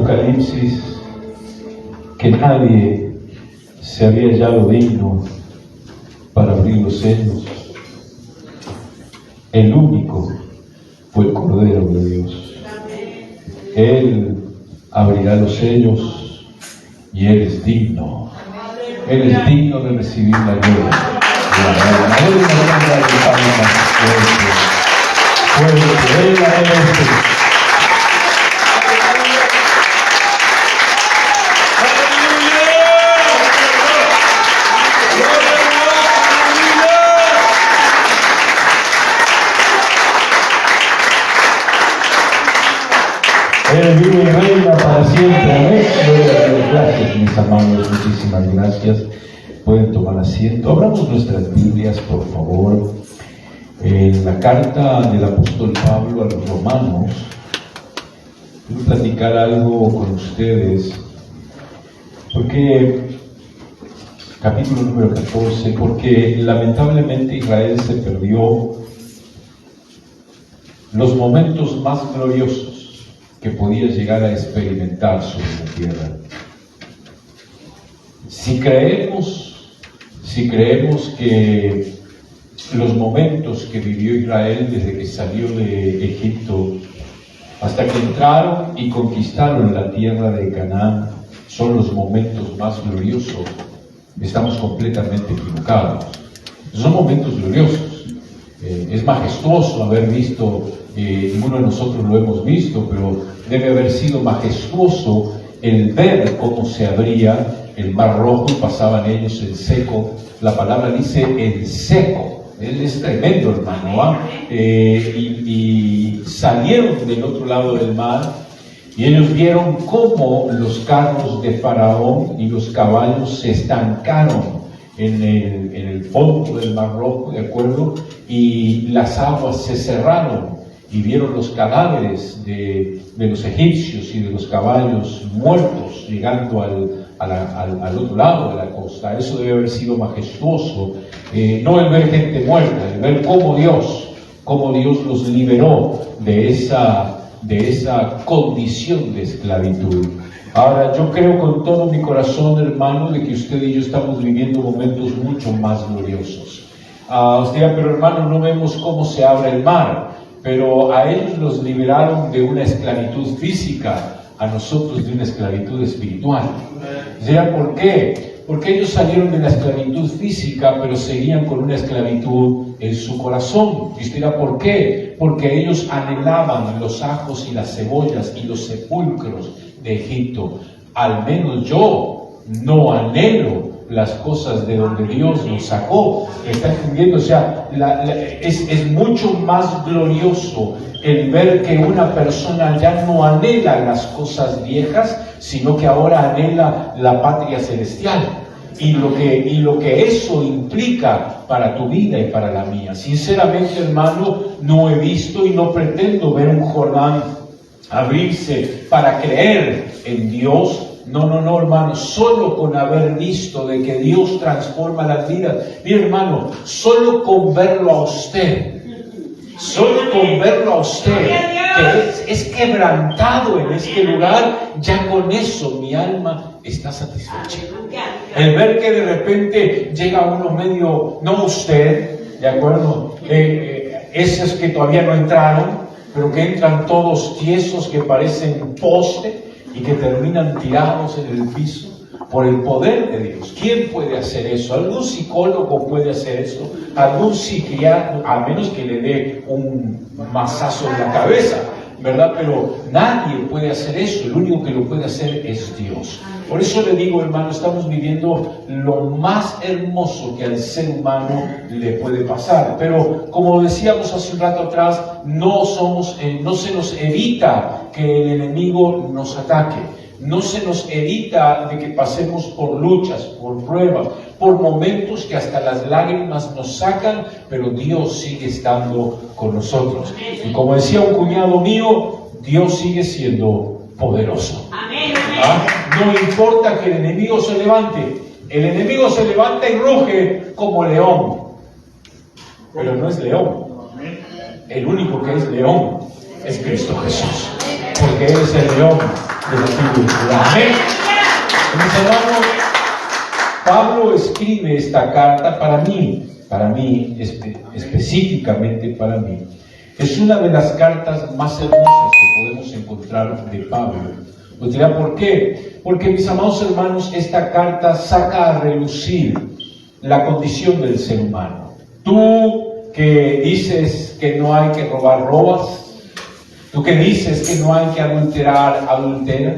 Apocalipsis que nadie se había hallado digno para abrir los sellos. El único fue el Cordero de Dios. Él abrirá los sellos y Él es digno. Él es digno de recibir la gloria. Él vive y reina para siempre. Amén. Gracias, mis amados. Muchísimas gracias. Pueden tomar asiento. Abramos nuestras Biblias, por favor. En la carta del apóstol Pablo a los romanos. Quiero platicar algo con ustedes. Porque, capítulo número 14, porque lamentablemente Israel se perdió los momentos más gloriosos que podía llegar a experimentar sobre la tierra. Si creemos que los momentos que vivió Israel desde que salió de Egipto hasta que entraron y conquistaron la tierra de Canaán son los momentos más gloriosos, estamos completamente equivocados. Son momentos gloriosos. Es majestuoso haber visto, ninguno de nosotros lo hemos visto, pero debe haber sido majestuoso el ver cómo se abría el Mar Rojo y pasaban ellos en seco. La palabra dice en seco. Él es tremendo, hermano. Y salieron del otro lado del mar y ellos vieron cómo los carros de Faraón y los caballos se estancaron en el fondo del Mar Rojo, ¿de acuerdo? Y las aguas se cerraron y vieron los cadáveres de los egipcios y de los caballos muertos llegando al otro lado de la costa. Eso debe haber sido majestuoso, no el ver gente muerta, el ver cómo Dios los liberó de esa condición de esclavitud. Ahora, yo creo con todo mi corazón, hermano, de que usted y yo estamos viviendo momentos mucho más gloriosos. Usted dirá, pero hermano, no vemos cómo se abre el mar. Pero a ellos los liberaron de una esclavitud física, a nosotros de una esclavitud espiritual. ¿Por qué? Porque ellos salieron de la esclavitud física, pero seguían con una esclavitud en su corazón. ¿Y usted dirá por qué? Porque ellos anhelaban los ajos y las cebollas y los sepulcros de Egipto. Al menos yo no anhelo las cosas de donde Dios nos sacó. ¿Está entendiendo? O sea, es mucho más glorioso el ver que una persona ya no anhela las cosas viejas, sino que ahora anhela la patria celestial. Y lo que eso implica para tu vida y para la mía. Sinceramente, hermano, no he visto y no pretendo ver un Jordán abrirse para creer en Dios. No, hermano, solo con haber visto de que Dios transforma las vidas. Mire, hermano, solo con verlo a usted, que es quebrantado en este lugar, ya con eso mi alma está satisfecha. El ver que de repente llega uno medio, no usted, ¿de acuerdo? Esos que todavía no entraron, pero que entran todos tiesos, que parecen poste, y que terminan tirados en el piso por el poder de Dios. ¿Quién puede hacer eso? ¿Algún psicólogo puede hacer eso? ¿Algún psiquiatra? A menos que le dé un mazazo en la cabeza, ¿verdad? Pero nadie puede hacer eso. El único que lo puede hacer es Dios. Por eso le digo, hermano, estamos viviendo lo más hermoso que al ser humano le puede pasar. Pero como decíamos hace un rato atrás, no se nos evita que el enemigo nos ataque. No se nos evita de que pasemos por luchas, por pruebas, por momentos que hasta las lágrimas nos sacan, pero Dios sigue estando con nosotros. Y como decía un cuñado mío, Dios sigue siendo poderoso. No importa que el enemigo se levante. El enemigo se levanta y ruge como león, pero no es león. El único que es león es Cristo Jesús, porque Él es el león de la Escritura. Amén. Mis hermanos, Pablo escribe esta carta para mí, específicamente para mí. Es una de las cartas más hermosas que podemos encontrar de Pablo. ¿Os dirá por qué? Porque, mis amados hermanos, esta carta saca a relucir la condición del ser humano. Tú que dices que no hay que robar, robas. Tú que dices que no hay que adulterar, adultera.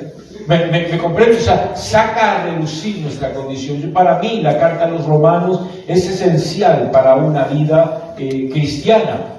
¿Me comprendes? O sea, saca a relucir nuestra condición. Para mí, la carta a los romanos es esencial para una vida cristiana.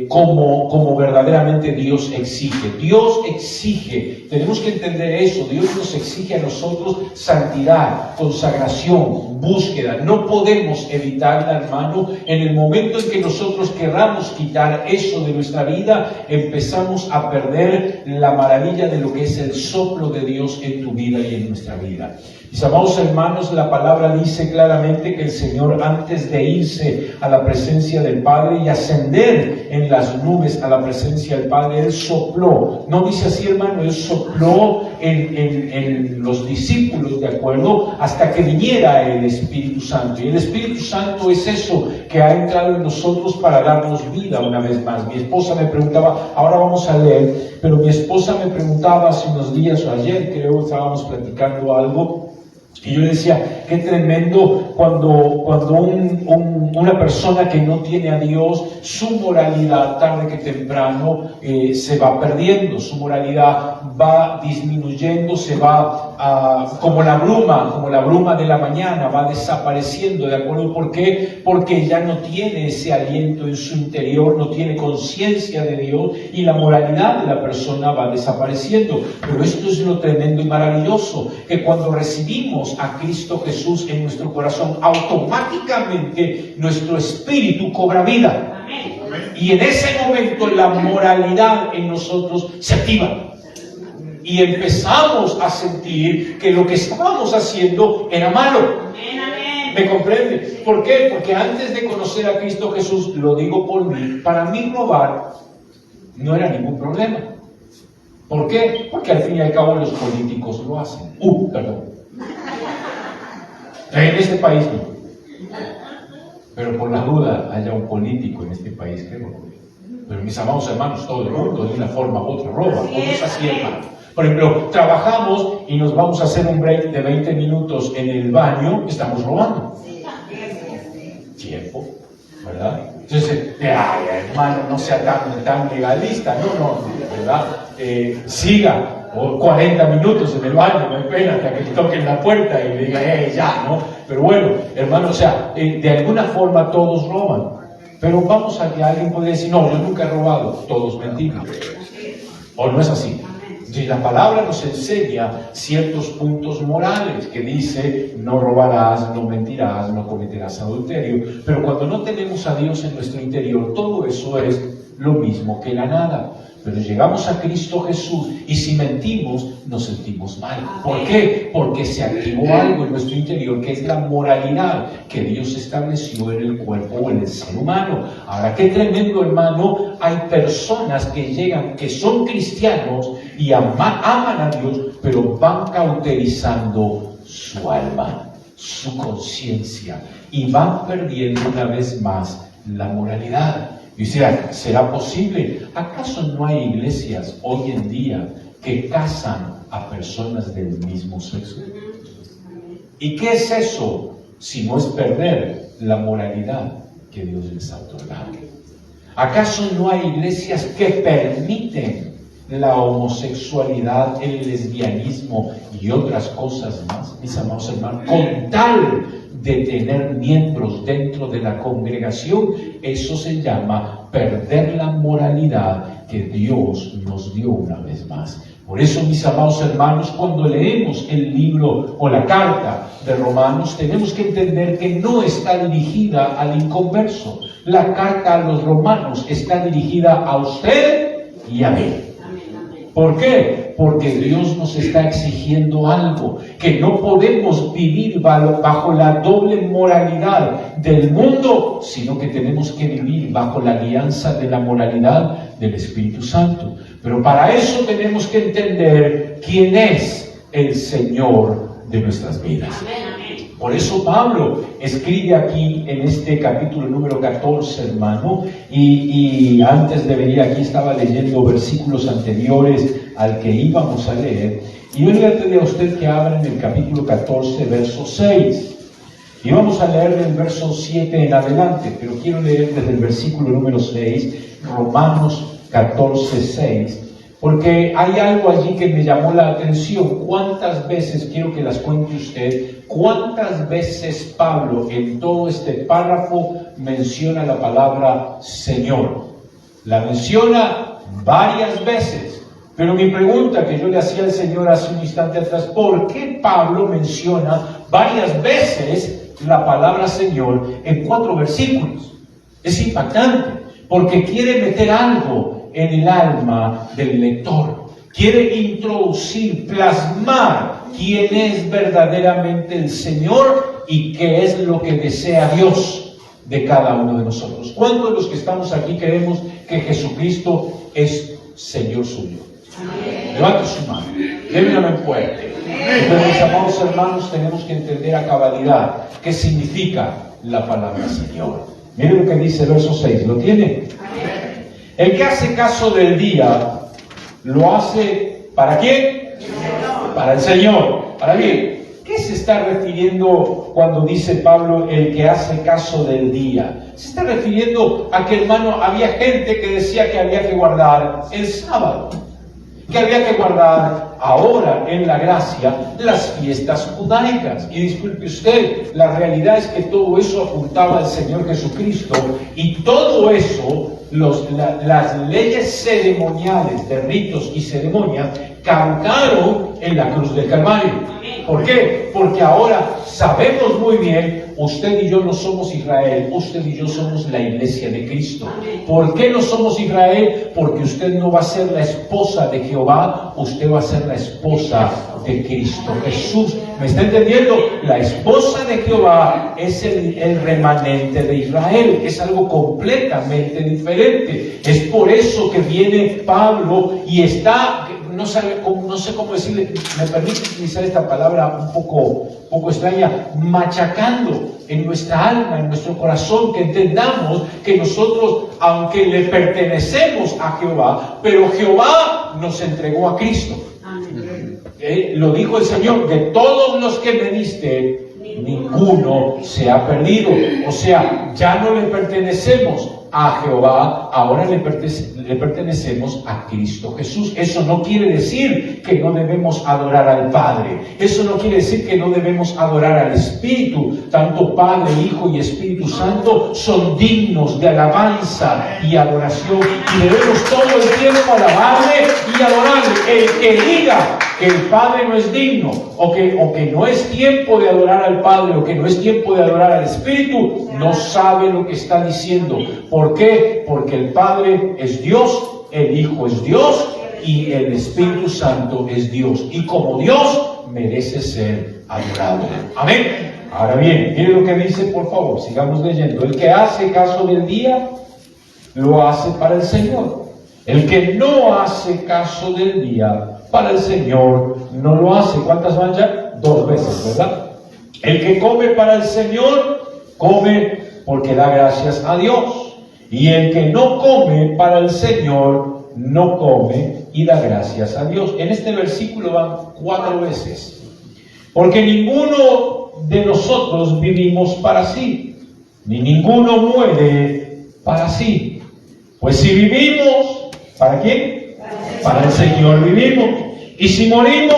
Como verdaderamente Dios exige. Dios exige, tenemos que entender eso, Dios nos exige a nosotros santidad, consagración, búsqueda. No podemos evitarla, hermano. En el momento en que nosotros querramos quitar eso de nuestra vida, empezamos a perder la maravilla de lo que es el soplo de Dios en tu vida y en nuestra vida. Mis amados hermanos, la palabra dice claramente que el Señor, antes de irse a la presencia del Padre y ascender en las nubes a la presencia del Padre, Él sopló. No dice así, hermano, Él sopló en los discípulos, ¿de acuerdo? Hasta que viniera el Espíritu Santo. Y el Espíritu Santo es eso que ha entrado en nosotros para darnos vida una vez más. Mi esposa me preguntaba, ahora vamos a leer, pero mi esposa me preguntaba hace unos días o ayer, creo, estábamos platicando algo. Y yo le decía, qué tremendo cuando una persona que no tiene a Dios, su moralidad tarde que temprano se va perdiendo, su moralidad va disminuyendo, se va como la bruma de la mañana, va desapareciendo, ¿de acuerdo? ¿Por qué? Porque ya no tiene ese aliento en su interior, no tiene conciencia de Dios y la moralidad de la persona va desapareciendo. Pero esto es lo tremendo y maravilloso, que cuando recibimos a Cristo Jesús en nuestro corazón, automáticamente nuestro espíritu cobra vida. Amén. Y en ese momento la moralidad en nosotros se activa. Y empezamos a sentir que lo que estábamos haciendo era malo. ¿Me comprende? ¿Por qué? Porque antes de conocer a Cristo Jesús, lo digo por mí, para mí robar no era ningún problema. ¿Por qué? Porque al fin y al cabo los políticos lo hacen. Perdón. En este país no. Pero por la duda haya un político en este país que robe. Pero mis amados hermanos, todo el mundo de una forma u otra roba. ¿Cómo es así, hermano? Por ejemplo, trabajamos y nos vamos a hacer un break de 20 minutos en el baño, estamos robando. Tiempo, ¿verdad? Entonces, hermano, no sea tan legalista, no, ¿verdad? Siga. O 40 minutos en el baño, no hay pena, hasta que le toquen la puerta y le diga, ya, ¿no? Pero bueno, hermano, o sea, de alguna forma todos roban. Pero vamos a que alguien puede decir, no, yo nunca he robado, todos mentimos. ¿O no es así? Entonces, la palabra nos enseña ciertos puntos morales que dice, no robarás, no mentirás, no cometerás adulterio. Pero cuando no tenemos a Dios en nuestro interior, todo eso es lo mismo que la nada. Pero llegamos a Cristo Jesús y si mentimos, nos sentimos mal. ¿Por qué? Porque se activó algo en nuestro interior que es la moralidad que Dios estableció en el cuerpo o en el ser humano. Ahora, qué tremendo, hermano, hay personas que llegan, que son cristianos y aman a Dios, pero van cauterizando su alma, su conciencia y van perdiendo una vez más la moralidad. Y ¿será posible? ¿Acaso no hay iglesias hoy en día que casan a personas del mismo sexo? ¿Y qué es eso si no es perder la moralidad que Dios les ha otorgado? ¿Acaso no hay iglesias que permiten la homosexualidad, el lesbianismo y otras cosas más, mis amados hermanos, con tal de tener miembros dentro de la congregación? Eso se llama perder la moralidad que Dios nos dio una vez más. Por eso, mis amados hermanos, cuando leemos el libro o la carta de Romanos, tenemos que entender que no está dirigida al inconverso. La carta a los romanos está dirigida a usted y a mí. ¿Por qué? Porque Dios nos está exigiendo algo, que no podemos vivir bajo la doble moralidad del mundo, sino que tenemos que vivir bajo la guianza de la moralidad del Espíritu Santo. Pero para eso tenemos que entender quién es el Señor de nuestras vidas. Por eso Pablo escribe aquí en este capítulo número 14, hermano, y antes de venir aquí estaba leyendo versículos anteriores al que íbamos a leer, y yo le voy a pedir a usted que abra en el capítulo 14, verso 6, y vamos a leer del verso 7 en adelante, pero quiero leer desde el versículo número 6, Romanos 14, 6, porque hay algo allí que me llamó la atención. ¿Cuántas veces, quiero que las cuente usted, cuántas veces Pablo en todo este párrafo menciona la palabra Señor? La menciona varias veces, pero mi pregunta que yo le hacía al Señor hace un instante atrás, ¿por qué Pablo menciona varias veces la palabra Señor en 4 versículos? Es impactante, porque quiere meter algo en el alma del lector. Quiere introducir, plasmar quién es verdaderamente el Señor y qué es lo que desea Dios de cada uno de nosotros. ¿Cuántos de los que estamos aquí creemos que Jesucristo es Señor suyo? Amén. Levante su mano, déme una fuerte. Entonces, mis amados hermanos, tenemos que entender a cabalidad qué significa la palabra Señor. Miren lo que dice el verso 6, ¿lo tiene? Amén. El que hace caso del día, lo hace ¿para quién? Para el Señor. Ahora bien, ¿qué se está refiriendo cuando dice Pablo el que hace caso del día? Se está refiriendo a que, hermano, había gente que decía que había que guardar el sábado, que había que guardar ahora en la gracia las fiestas judaicas. Y disculpe usted, la realidad es que todo eso apuntaba al Señor Jesucristo, y todo eso, las leyes ceremoniales de ritos y ceremonias caducaron en la cruz del Calvario. ¿Por qué? Porque ahora sabemos muy bien, usted y yo no somos Israel, usted y yo somos la iglesia de Cristo. ¿Por qué no somos Israel? Porque usted no va a ser la esposa de Jehová, usted va a ser la esposa de Cristo Jesús. ¿Me está entendiendo? La esposa de Jehová es el remanente de Israel, es algo completamente diferente. Es por eso que viene Pablo y está, no sé cómo decirle, me permite utilizar esta palabra un poco extraña, machacando en nuestra alma, en nuestro corazón, que entendamos que nosotros, aunque le pertenecemos a Jehová, pero Jehová nos entregó a Cristo. Lo dijo el Señor, de todos los que me diste, ninguno se ha perdido. O sea, ya no le pertenecemos a Jehová, ahora le pertenecemos a Cristo Jesús. Eso no quiere decir que no debemos adorar al Padre. Eso no quiere decir que no debemos adorar al Espíritu. Tanto Padre, Hijo y Espíritu Santo son dignos de alabanza y adoración. Y debemos todo el tiempo alabarle y adorarle. El que diga que el Padre no es digno, o que no es tiempo de adorar al Padre, o que no es tiempo de adorar al Espíritu, no sabe lo que está diciendo. ¿Por qué? Porque el Padre es Dios, el Hijo es Dios y el Espíritu Santo es Dios. Y como Dios merece ser adorado. Amén. Ahora bien, mire lo que dice, por favor, sigamos leyendo. El que hace caso del día, lo hace para el Señor. El que no hace caso del día, para el Señor no lo hace. ¿Cuántas van ya? 2 veces, ¿verdad? El que come para el Señor, come porque da gracias a Dios. Y el que no come para el Señor, no come y da gracias a Dios. En este versículo van 4 veces. Porque ninguno de nosotros vivimos para sí, ni ninguno muere para sí. Pues si vivimos, ¿para quién? Para el Señor vivimos. Y si morimos,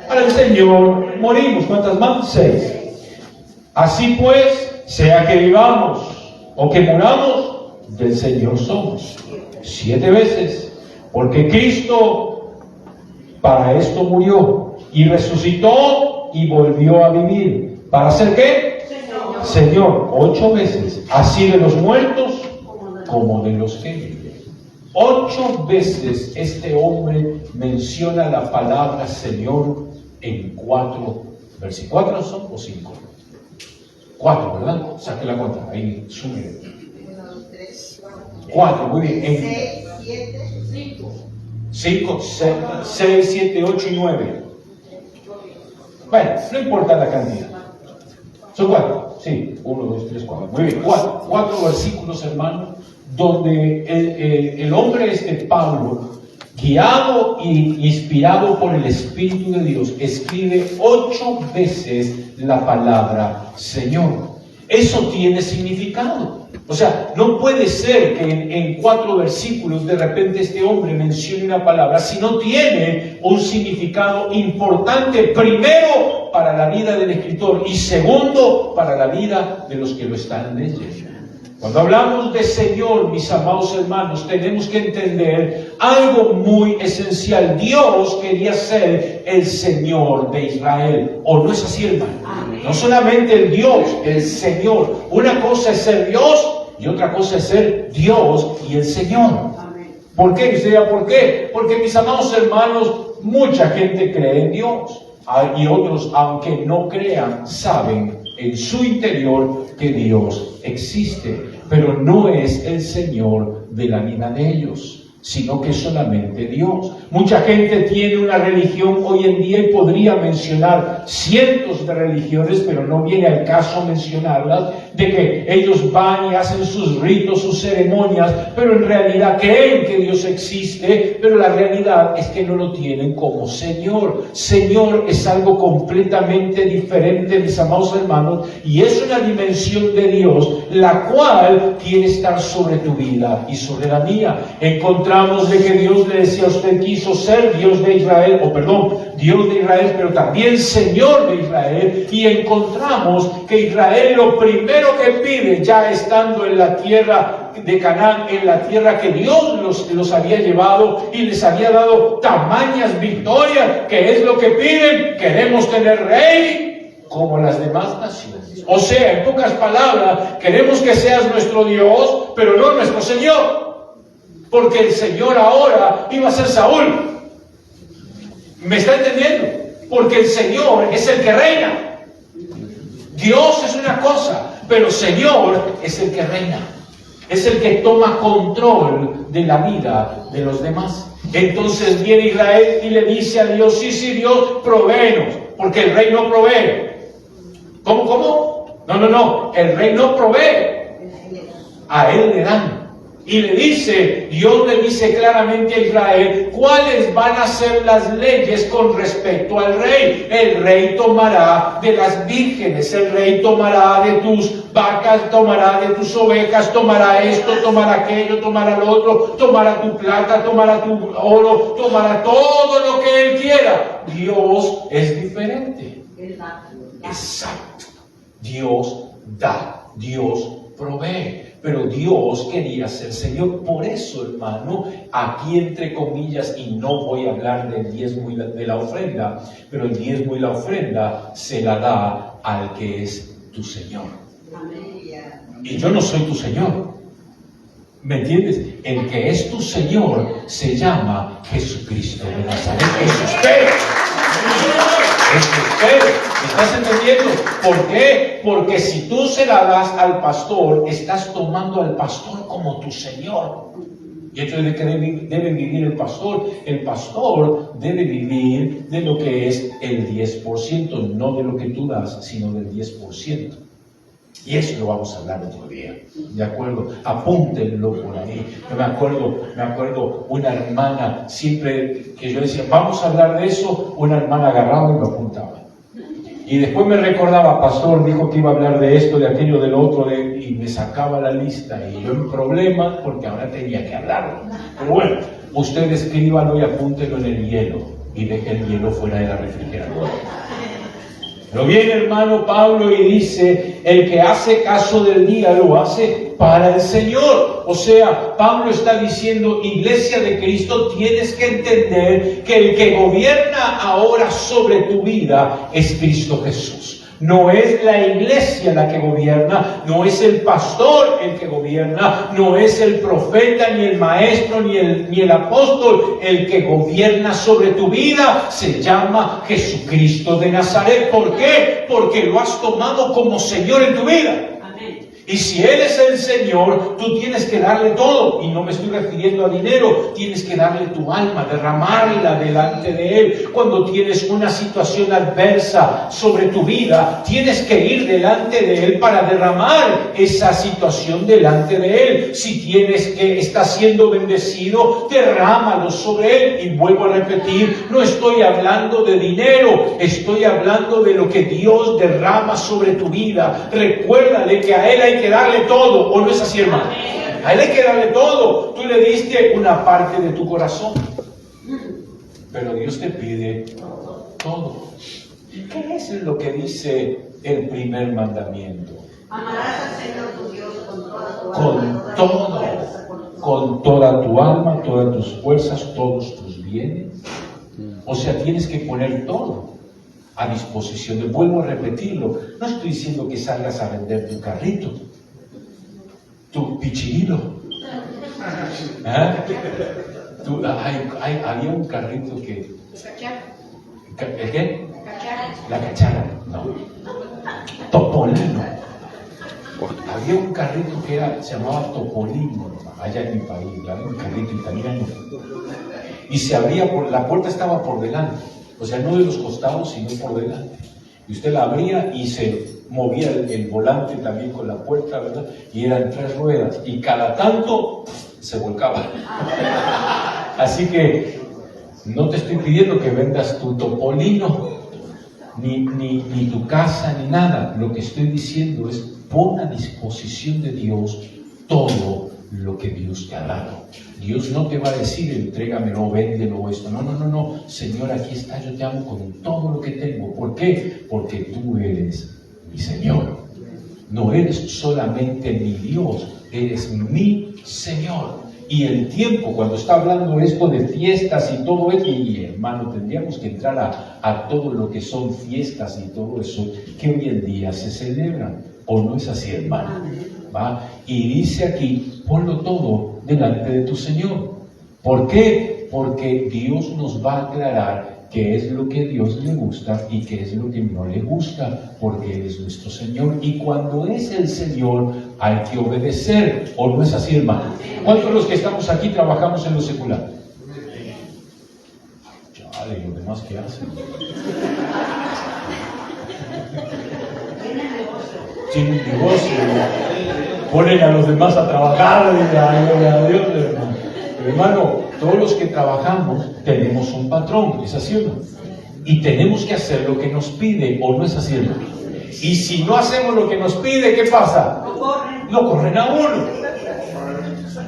para el Señor morimos. ¿Cuántas más? 6. Así pues, sea que vivamos o que muramos, del Señor somos. 7 veces. Porque Cristo para esto murió y resucitó y volvió a vivir. ¿Para hacer qué? Señor. 8 veces. Así de los muertos como de los que viven. 8 veces este hombre menciona la palabra Señor en 4 versículos. ¿4 son o 5? 4, ¿verdad? Saque la cuenta, ahí sume. 1, 2, 3, 4, muy bien. 6, 7, 5, 6, 7, 8 y 9. Bueno, no importa la cantidad. Son 4, sí, 1, 2, 3, 4. Muy bien, 4 versículos, hermano, donde el hombre Pablo, guiado e inspirado por el Espíritu de Dios, escribe 8 veces la palabra Señor. Eso tiene significado. O sea, no puede ser que en 4 versículos de repente este hombre mencione una palabra si no tiene un significado importante, primero para la vida del escritor y segundo para la vida de los que lo están leyendo. Cuando hablamos de Señor, mis amados hermanos, tenemos que entender algo muy esencial. Dios quería ser el Señor de Israel. ¿O no es así, hermano? Amén. No solamente el Dios, el Señor. Una cosa es ser Dios y otra cosa es ser Dios y el Señor. Amén. ¿Por qué? Usted dirá, ¿por qué? Porque, mis amados hermanos, mucha gente cree en Dios. Y otros, aunque no crean, saben en su interior que Dios existe, pero no es el Señor de la vida de ellos, sino que solamente Dios. Mucha gente tiene una religión hoy en día y podría mencionar cientos de religiones, pero no viene al caso mencionarlas, de que ellos van y hacen sus ritos, sus ceremonias, pero en realidad creen que Dios existe, pero la realidad es que no lo tienen como Señor. Señor es algo completamente diferente, mis amados hermanos, y es una dimensión de Dios, la cual quiere estar sobre tu vida y sobre la mía. Encontramos de que Dios le decía a usted, quiso ser Dios de Israel, Dios de Israel, pero también Señor de Israel, y encontramos que Israel lo primero que pide, ya estando en la tierra de Canaán, en la tierra que Dios los había llevado y les había dado tamañas victorias, ¿qué es lo que piden? Queremos tener rey como las demás naciones. O sea, en pocas palabras, queremos que seas nuestro Dios, pero no nuestro Señor, porque el Señor ahora iba a ser Saúl. ¿Me está entendiendo? Porque el Señor es el que reina. Dios es una cosa, pero Señor es el que reina. Es el que toma control de la vida de los demás. Entonces viene Israel y le dice a Dios, sí, Dios, provéenos, porque el rey no provee. ¿Cómo? No, el rey no provee. A él le dan. Y le dice, Dios le dice claramente a Israel cuáles van a ser las leyes con respecto al rey. El rey tomará de las vírgenes, el rey tomará de tus vacas, tomará de tus ovejas, tomará esto, tomará aquello, tomará lo otro, tomará tu plata, tomará tu oro, tomará todo lo que él quiera. Dios es diferente. Exacto. Dios da, Dios provee. Pero Dios quería ser Señor. Por eso, hermano, aquí entre comillas, y no voy a hablar del diezmo y de la ofrenda, pero el diezmo y la ofrenda se la da al que es tu Señor. Y yo no soy tu Señor. ¿Me entiendes? El que es tu Señor se llama Jesucristo de Nazaret. Es usted. Es usted. ¿Me estás entendiendo? ¿Por qué? Porque si tú se la das al pastor, estás tomando al pastor como tu Señor. ¿Y esto de que debe vivir el pastor? El pastor debe vivir de lo que es el 10%, no de lo que tú das, sino del 10%. Y eso lo vamos a hablar otro día, ¿de acuerdo? Apúntenlo por ahí. Me acuerdo una hermana, siempre que yo decía, vamos a hablar de eso, una hermana agarraba y lo apuntaba. Y después me recordaba, pastor, dijo que iba a hablar de esto, de aquello, del otro, y me sacaba la lista, y yo en problemas, porque ahora tenía que hablarlo. Pero bueno, usted escríbalo y apúntelo en el hielo, y deje el hielo fuera de la refrigeradora. Pero viene hermano Pablo y dice, el que hace caso del día lo hace para el Señor. O sea, Pablo está diciendo, iglesia de Cristo, tienes que entender que el que gobierna ahora sobre tu vida es Cristo Jesús. No es la iglesia la que gobierna, no es el pastor el que gobierna, no es el profeta, ni el maestro, ni el apóstol. El que gobierna sobre tu vida se llama Jesucristo de Nazaret. ¿Por qué? Porque lo has tomado como Señor en tu vida. Y si Él es el Señor, tú tienes que darle todo. Y no me estoy refiriendo a dinero. Tienes que darle tu alma, derramarla delante de Él. Cuando tienes una situación adversa sobre tu vida, tienes que ir delante de Él para derramar esa situación delante de Él. Si tienes que estar siendo bendecido, derrámalo sobre Él. Y vuelvo a repetir, no estoy hablando de dinero. Estoy hablando de lo que Dios derrama sobre tu vida. Recuérdale que a Él hay que darle todo, ¿o no es así, hermano? A Él hay que darle todo. Tú le diste una parte de tu corazón, pero Dios te pide todo. ¿Qué es lo que dice el primer mandamiento? Amarás al Señor tu Dios con toda tu alma, todas tus fuerzas, todos tus bienes. O sea, tienes que poner todo a disposición. Vuelvo a repetirlo, no estoy diciendo que salgas a vender tu carrito, tu pichirilo. Había un carrito que... ¿El qué? La cachara. No. Topolino. Había un carrito que se llamaba Topolino, allá en mi país, un carrito italiano. Y se abría, la puerta estaba por delante. O sea, no de los costados, sino por delante. Y usted la abría y se movía el volante también con la puerta, ¿verdad? Y eran 3 ruedas. Y cada tanto se volcaba. Así que no te estoy pidiendo que vendas tu Topolino, ni tu casa, ni nada. Lo que estoy diciendo es, pon a disposición de Dios todo lo que Dios te ha dado. Dios no te va a decir, entrégamelo, véndelo, esto. No. Señor, aquí está, yo te amo con todo lo que tengo. ¿Por qué? Porque tú eres mi Señor. No eres solamente mi Dios, eres mi Señor. Y el tiempo, cuando está hablando esto de fiestas y todo eso, y hermano, tendríamos que entrar a todo lo que son fiestas y todo eso, que hoy en día se celebran. ¿O no es así, hermano? ¿Va? Y dice aquí, ponlo todo delante de tu Señor. ¿Por qué? Porque Dios nos va a aclarar qué es lo que a Dios le gusta y qué es lo que no le gusta, porque Él es nuestro Señor. Y cuando es el Señor, hay que obedecer. ¿O no es así, hermano? ¿Cuántos de los que estamos aquí trabajamos en lo secular? Chale, ¿los demás qué hacen? Tienen negocio, ponen a los demás a trabajar, a Dios, hermano. Pero hermano, todos los que trabajamos tenemos un patrón, ¿es así o no? Y tenemos que hacer lo que nos pide, ¿o no es así, hermano? Y si no hacemos lo que nos pide, ¿qué pasa? Lo corren a uno.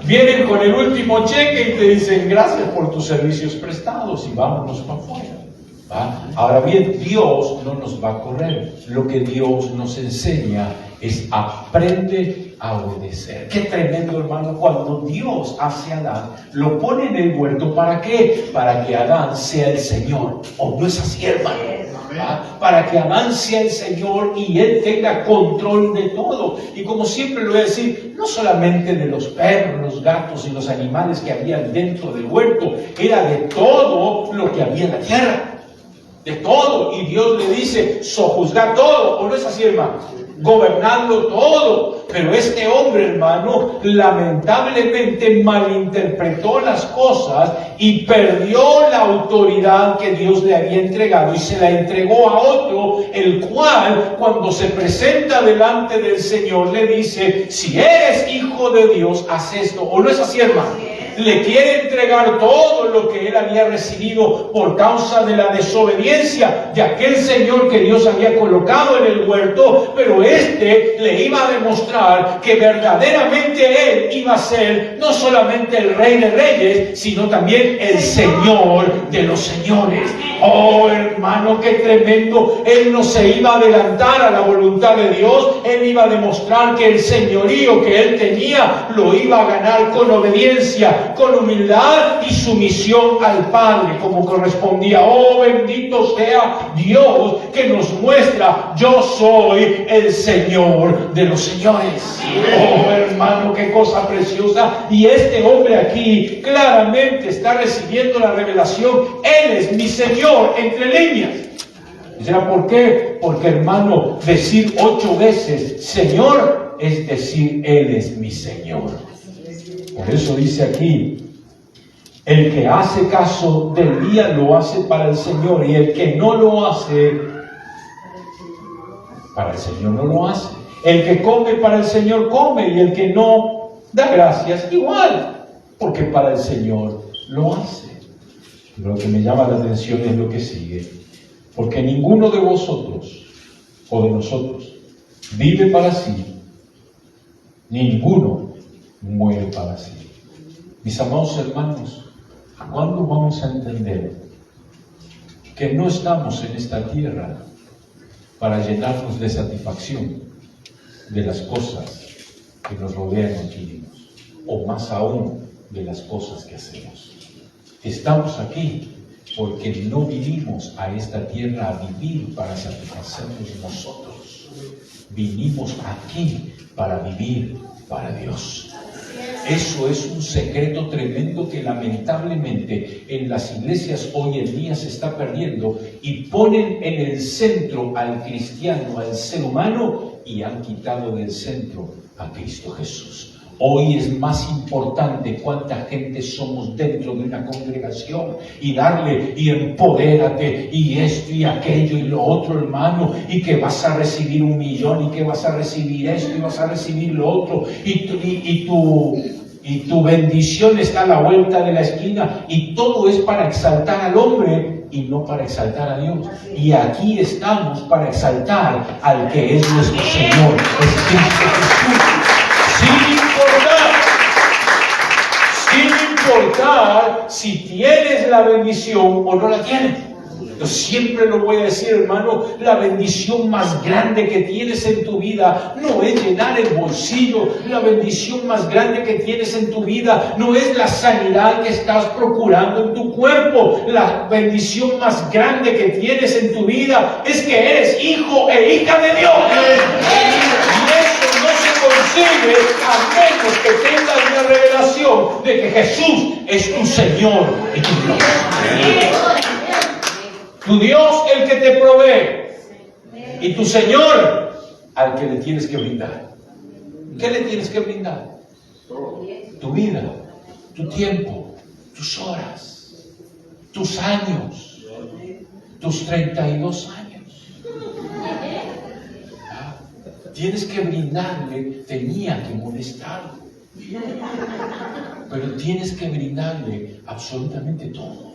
Vienen con el último cheque y te dicen, gracias por tus servicios prestados, y vámonos para afuera. Ahora bien, Dios no nos va a correr. Lo que Dios nos enseña es aprende a obedecer. Qué tremendo, hermano, cuando Dios hace a Adán, lo pone en el huerto. ¿Para qué? Para que Adán sea el Señor. ¿O no es así, hermano? Para que Adán sea el Señor y Él tenga control de todo. Y como siempre lo voy a decir, no solamente de los perros, los gatos y los animales que había dentro del huerto, era de todo lo que había en la tierra. De todo. Y Dios le dice, sojuzgar todo. ¿O no es así, hermano? Gobernando todo. Pero este hombre, hermano, lamentablemente malinterpretó las cosas y perdió la autoridad que Dios le había entregado y se la entregó a otro, el cual, cuando se presenta delante del Señor, le dice, si eres hijo de Dios, haz esto. ¿O no es así, hermano? Le quiere entregar todo lo que él había recibido por causa de la desobediencia de aquel Señor que Dios había colocado en el huerto, pero este le iba a demostrar que verdaderamente él iba a ser no solamente el Rey de Reyes, sino también el Señor de los señores. Oh, hermano, qué tremendo. Él no se iba a adelantar a la voluntad de Dios, él iba a demostrar que el señorío que él tenía lo iba a ganar con obediencia. obediencia, con humildad y sumisión al Padre, como correspondía. Oh, bendito sea Dios que nos muestra: yo soy el Señor de los señores. Oh, hermano, qué cosa preciosa. Y este hombre aquí claramente está recibiendo la revelación: Él es mi Señor, entre líneas. ¿Será por qué? Porque, hermano, decir 8 veces Señor es decir: Él es mi Señor. Por eso dice aquí: el que hace caso del día lo hace para el Señor, y el que no lo hace para el Señor no lo hace. El que come para el Señor come, y el que no da gracias igual, porque para el Señor lo hace. Lo que me llama la atención es lo que sigue: porque ninguno de vosotros o de nosotros vive para sí, ninguno muere para sí. Mis amados hermanos, ¿cuándo vamos a entender que no estamos en esta tierra para llenarnos de satisfacción de las cosas que nos rodean y vivimos, o más aún de las cosas que hacemos? Estamos aquí porque no vinimos a esta tierra a vivir para satisfacernos nosotros. Vinimos aquí para vivir para Dios. Eso es un secreto tremendo que lamentablemente en las iglesias hoy en día se está perdiendo, y ponen en el centro al cristiano, al ser humano, y han quitado del centro a Cristo Jesús. Hoy es más importante cuánta gente somos dentro de una congregación, y darle y empodérate y esto y aquello y lo otro, hermano, y que vas a recibir 1 millón, y que vas a recibir esto y vas a recibir lo otro, y tu bendición está a la vuelta de la esquina, y todo es para exaltar al hombre y no para exaltar a Dios. Y aquí estamos para exaltar al que es nuestro Señor, es Cristo Jesús. Sin importar si tienes la bendición o no la tienes. Yo siempre lo voy a decir, hermano: la bendición más grande que tienes en tu vida no es llenar el bolsillo. La bendición más grande que tienes en tu vida no es la sanidad que estás procurando en tu cuerpo. La bendición más grande que tienes en tu vida es que eres hijo e hija de Dios. Y eso no se consigue a menos que tengas una revelación de que Jesús es tu Señor y tu Dios. Tu Dios, el que te provee, y tu Señor, al que le tienes que brindar. ¿Qué le tienes que brindar? Tu vida, tu tiempo, tus horas, tus años, tus 32 años. Tienes que brindarle. Tenía que molestarlo, pero tienes que brindarle absolutamente todo.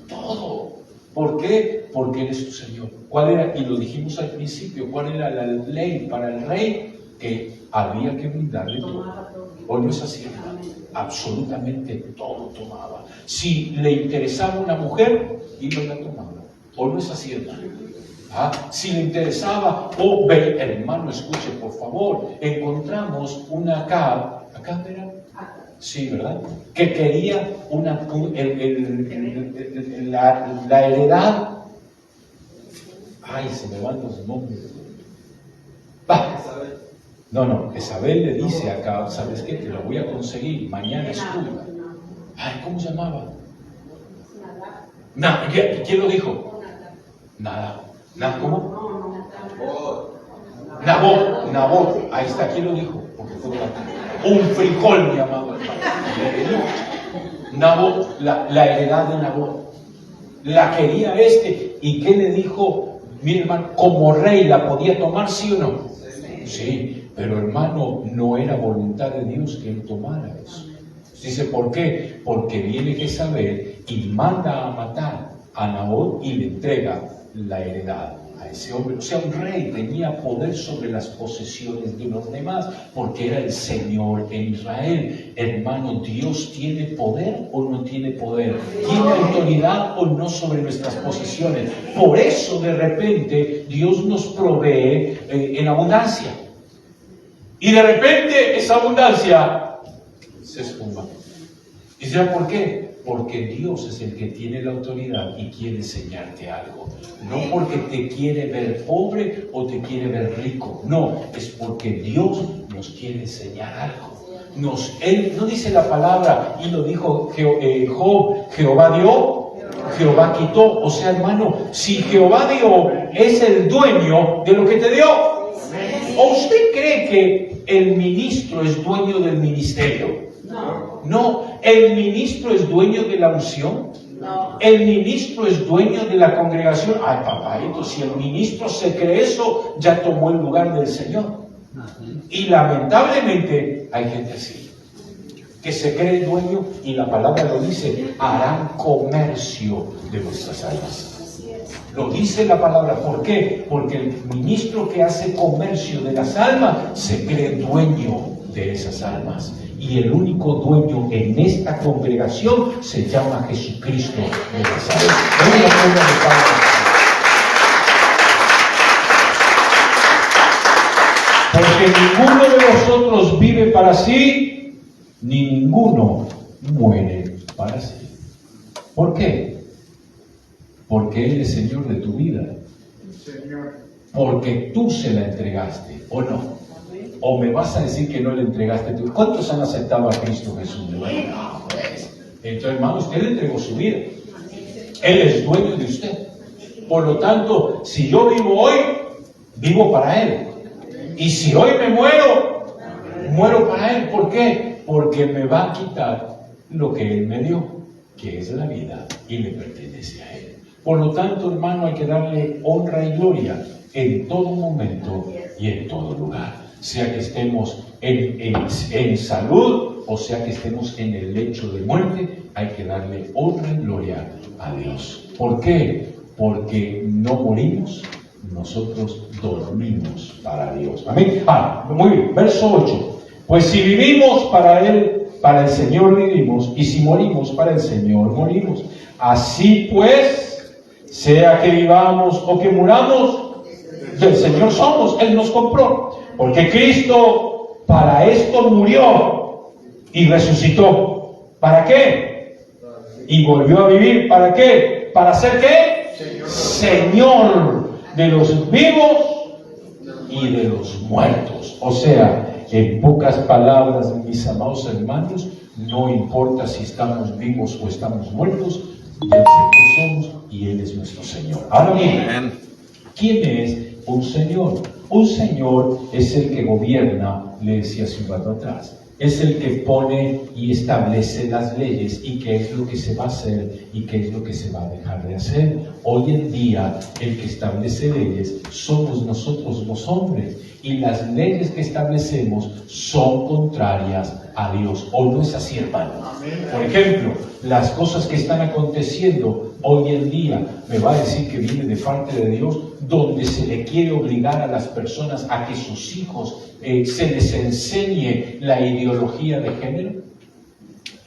Todo. ¿Por qué? Porque Él es tu Señor. ¿Cuál era? Y lo dijimos al principio, ¿cuál era la ley para el rey? Que había que brindarle todo. ¿O no es así, hermano? Absolutamente todo tomaba. Si le interesaba una mujer, iba y la tomaba. ¿O no es así, hermano? Si le interesaba, hermano, escuche, por favor, encontramos una acá era. Sí, ¿verdad? Que quería la heredad. Ay, se me van los nombres. No, Isabel le dice acá: ¿sabes qué? Te lo voy a conseguir, mañana estudia. Ay, ¿cómo se llamaba? ¿Quién lo dijo? Nada. ¿Cómo? Nabot. Ahí está, ¿quién lo dijo? Porque fue de la tarde. Un frijol, mi amado hermano. Nabot, la heredad de Nabot. La quería ¿Y qué le dijo? Mi hermano, como rey la podía tomar, ¿sí o no? Sí, pero hermano, no era voluntad de Dios que él tomara eso. Dice, ¿por qué? Porque viene Jezabel y manda a matar a Nabot y le entrega la heredad a ese hombre. O sea, un rey tenía poder sobre las posesiones de los demás, porque era el Señor en Israel. Hermano, ¿Dios tiene poder o no tiene poder? ¿Tiene autoridad o no sobre nuestras posesiones? Por eso, de repente, Dios nos provee en abundancia. Y de repente, esa abundancia se esfuma. ¿Y saben por qué? Porque Dios es el que tiene la autoridad y quiere enseñarte algo. No porque te quiere ver pobre o te quiere ver rico. No, es porque Dios nos quiere enseñar algo. Él no dice la palabra y lo dijo Job, Jehová dio, Jehová quitó. O sea, hermano, si Jehová dio, es el dueño de lo que te dio. ¿O usted cree que el ministro es dueño del ministerio? No, el ministro es dueño de la unción. El ministro es dueño de la congregación. Ay, papadito, si el ministro se cree eso, ya tomó el lugar del Señor. Y lamentablemente hay gente así, que se cree dueño, y la palabra lo dice, harán comercio de vuestras almas. Lo dice la palabra. ¿Por qué? Porque el ministro que hace comercio de las almas se cree dueño de esas almas. Y el único dueño en esta congregación se llama Jesucristo de las almas. Porque ninguno de vosotros vive para sí, ni ninguno muere para sí. ¿Por qué? Porque Él es Señor de tu vida. Porque tú se la entregaste, ¿o no? ¿O me vas a decir que no le entregaste tú? ¿Cuántos han aceptado a Cristo Jesús? No, pues. Entonces, hermano, usted le entregó su vida. Él es dueño de usted. Por lo tanto, si yo vivo hoy, vivo para Él. Y si hoy me muero, muero para Él. ¿Por qué? Porque me va a quitar lo que Él me dio, que es la vida, y le pertenece a Él. Por lo tanto, hermano, hay que darle honra y gloria en todo momento y en todo lugar. Sea que estemos en salud o sea que estemos en el lecho de muerte, hay que darle honra y gloria a Dios. ¿Por qué? Porque no morimos, nosotros dormimos para Dios. Amén. Muy bien, verso 8. Pues si vivimos para Él, para el Señor vivimos, y si morimos para el Señor morimos. Así pues, sea que vivamos o que muramos, del Señor somos. Él nos compró. Porque Cristo para esto murió y resucitó. ¿Para qué? Y volvió a vivir. ¿Para qué? ¿Para ser qué? Señor de los vivos y de los muertos. O sea, en pocas palabras, mis amados hermanos, no importa si estamos vivos o estamos muertos, del Señor somos y Él es nuestro Señor. Ahora bien, ¿quién es un Señor? Un Señor es el que gobierna, le decía hace un rato atrás. Es el que pone y establece las leyes y qué es lo que se va a hacer y qué es lo que se va a dejar de hacer. Hoy en día, el que establece leyes somos nosotros los hombres, y las leyes que establecemos son contrarias a Dios. ¿O no es así, hermano? Por ejemplo, las cosas que están aconteciendo hoy en día, me va a decir que viene de parte de Dios, donde se le quiere obligar a las personas a que sus hijos se les enseñe la ideología de género.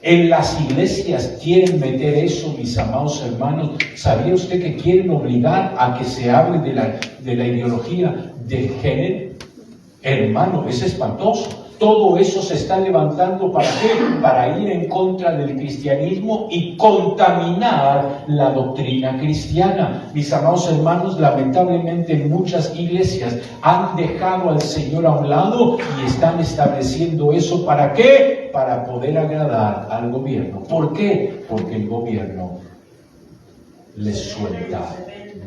En las iglesias quieren meter eso, mis amados hermanos. ¿Sabía usted que quieren obligar a que se hable de la ideología de género? Hermano, es espantoso. Todo eso se está levantando, ¿para qué? Para ir en contra del cristianismo y contaminar la doctrina cristiana. Mis amados hermanos, lamentablemente muchas iglesias han dejado al Señor a un lado y están estableciendo eso. ¿Para qué? Para poder agradar al gobierno. ¿Por qué? Porque el gobierno les suelta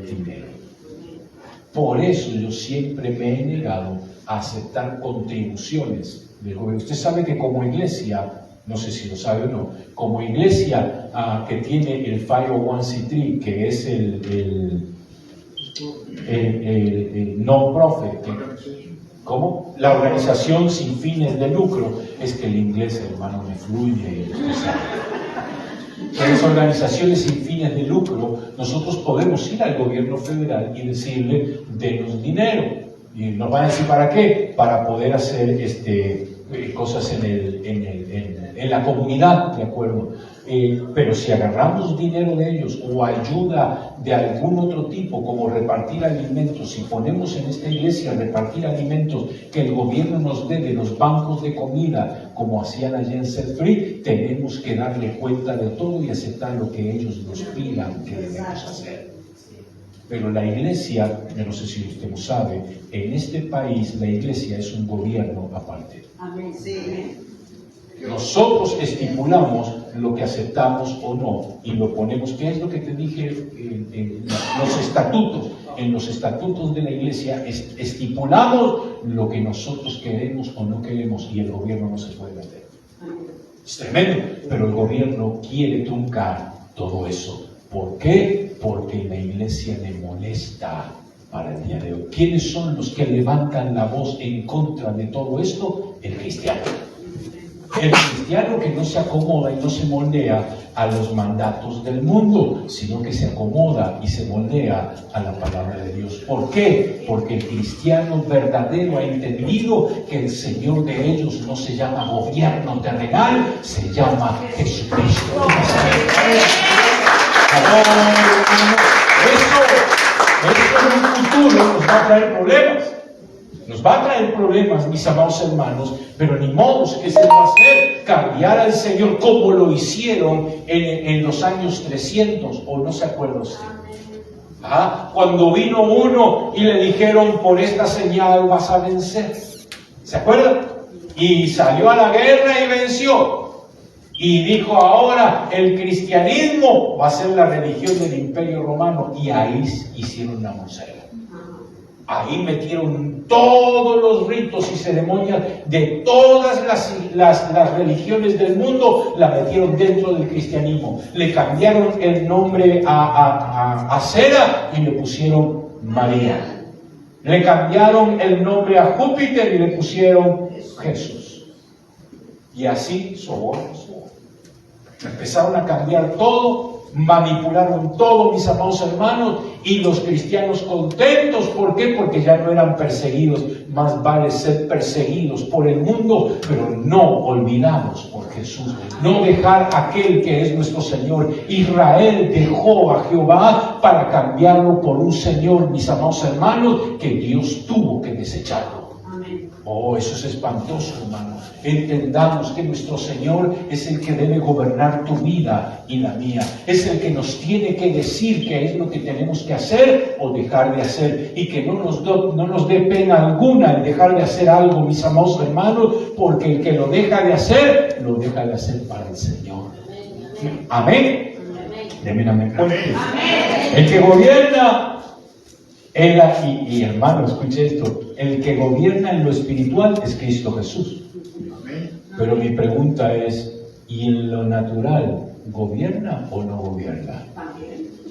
dinero. Por eso yo siempre me he negado a aceptar contribuciones del gobierno. Usted sabe que como iglesia, no sé si lo sabe o no, como iglesia que tiene el 501c3, que es el non-profit, ¿cómo? La organización sin fines de lucro. Es que el inglés, hermano, me fluye. En las organizaciones sin fines de lucro, nosotros podemos ir al gobierno federal y decirle, denos dinero. Y nos van a decir, ¿para qué? Para poder hacer cosas en en la comunidad, ¿de acuerdo? Pero si agarramos dinero de ellos o ayuda de algún otro tipo, como repartir alimentos, si ponemos en esta iglesia repartir alimentos que el gobierno nos dé de los bancos de comida, como hacían allá en Set Free, tenemos que darle cuenta de todo y aceptar lo que ellos nos pidan que debemos hacer. Pero la iglesia, yo no sé si usted lo sabe, en este país la iglesia es un gobierno aparte. Amén. Sí. Nosotros estipulamos lo que aceptamos o no y lo ponemos, ¿qué es lo que te dije en los estatutos? En los estatutos de la iglesia estipulamos lo que nosotros queremos o no queremos y el gobierno no se puede meter. Es tremendo, pero el gobierno quiere truncar todo eso. ¿Por qué? Porque la iglesia le molesta para el día de hoy. ¿Quiénes son los que levantan la voz en contra de todo esto? El cristiano. El cristiano que no se acomoda y no se moldea a los mandatos del mundo, sino que se acomoda y se moldea a la palabra de Dios. ¿Por qué? Porque el cristiano verdadero ha entendido que el Señor de ellos no se llama gobierno terrenal, se llama Jesucristo. Eso en un futuro nos va a traer problemas. Nos va a traer problemas, mis amados hermanos, pero ni modo que se va a hacer cambiar al Señor como lo hicieron en los años 300, o no se acuerda usted. Cuando vino uno y le dijeron, por esta señal vas a vencer. ¿Se acuerda? Y salió a la guerra y venció. Y dijo, ahora el cristianismo va a ser la religión del Imperio Romano. Y ahí hicieron una morcera. Ahí metieron todos los ritos y ceremonias de todas las religiones del mundo, la metieron dentro del cristianismo. Le cambiaron el nombre a Cera y le pusieron María. Le cambiaron el nombre a Júpiter y le pusieron Jesús. Y así empezaron a cambiar todo. Manipularon todo, mis amados hermanos, y los cristianos contentos. ¿Por qué? Porque ya no eran perseguidos. Más vale ser perseguidos por el mundo, pero no olvidados por Jesús. No dejar aquel que es nuestro Señor. Israel dejó a Jehová para cambiarlo por un Señor, mis amados hermanos, que Dios tuvo que desecharlo. Oh, eso es espantoso, hermano. Entendamos que nuestro Señor es el que debe gobernar tu vida y la mía. Es el que nos tiene que decir qué es lo que tenemos que hacer o dejar de hacer. Y que no nos dé pena alguna el dejar de hacer algo, mis amados hermanos, porque el que lo deja de hacer, lo deja de hacer para el Señor. Amén. Amén. Amén. El que gobierna... Y hermano, escuche esto, el que gobierna en lo espiritual es Cristo Jesús. Pero mi pregunta es, ¿y en lo natural gobierna o no gobierna?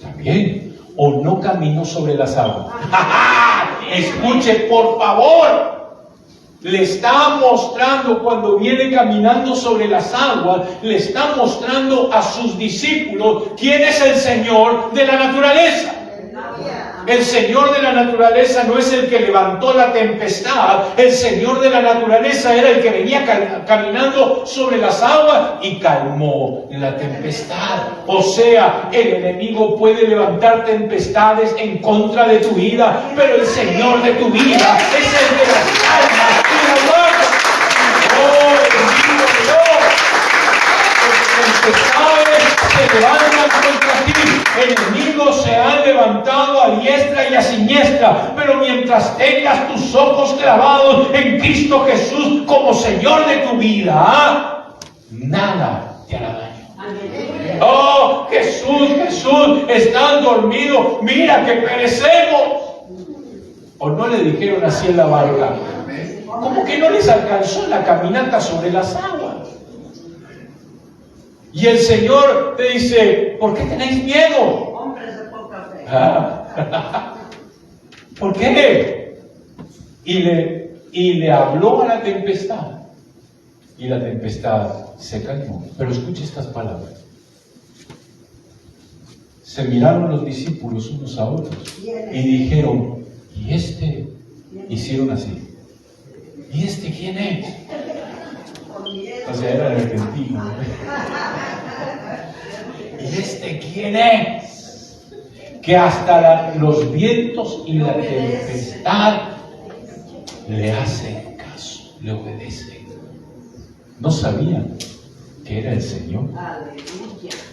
También. ¿O no caminó sobre las aguas? Escuche, por favor. Le está mostrando, cuando viene caminando sobre las aguas, le está mostrando a sus discípulos quién es el Señor de la naturaleza. El Señor de la naturaleza no es el que levantó la tempestad. El Señor de la naturaleza era el que venía caminando sobre las aguas y calmó la tempestad. O sea, el enemigo puede levantar tempestades en contra de tu vida, pero el Señor de tu vida es el de las calmas y las aguas. ¡Oh, bendito Dios! Tempestades se levantan contra ti. Enemigos se han levantado a diestra y a siniestra, pero mientras tengas tus ojos clavados en Cristo Jesús como Señor de tu vida, nada te hará daño. Oh, Jesús, están dormidos, mira que perecemos. ¿O no le dijeron así en la barca? ¿Cómo que no les alcanzó la caminata sobre las aguas? Y el Señor te dice, ¿por qué tenéis miedo? Hombres de poca fe. ¿Por qué? Y le habló a la tempestad. Y la tempestad se calmó. Pero escuche estas palabras. Se miraron los discípulos unos a otros y dijeron, ¿y este? Hicieron así. ¿Y este quién es? O sea, era el argentino. ¿Y este quién es? Que hasta los vientos y la tempestad le hacen caso, le obedecen. No sabían que era el Señor.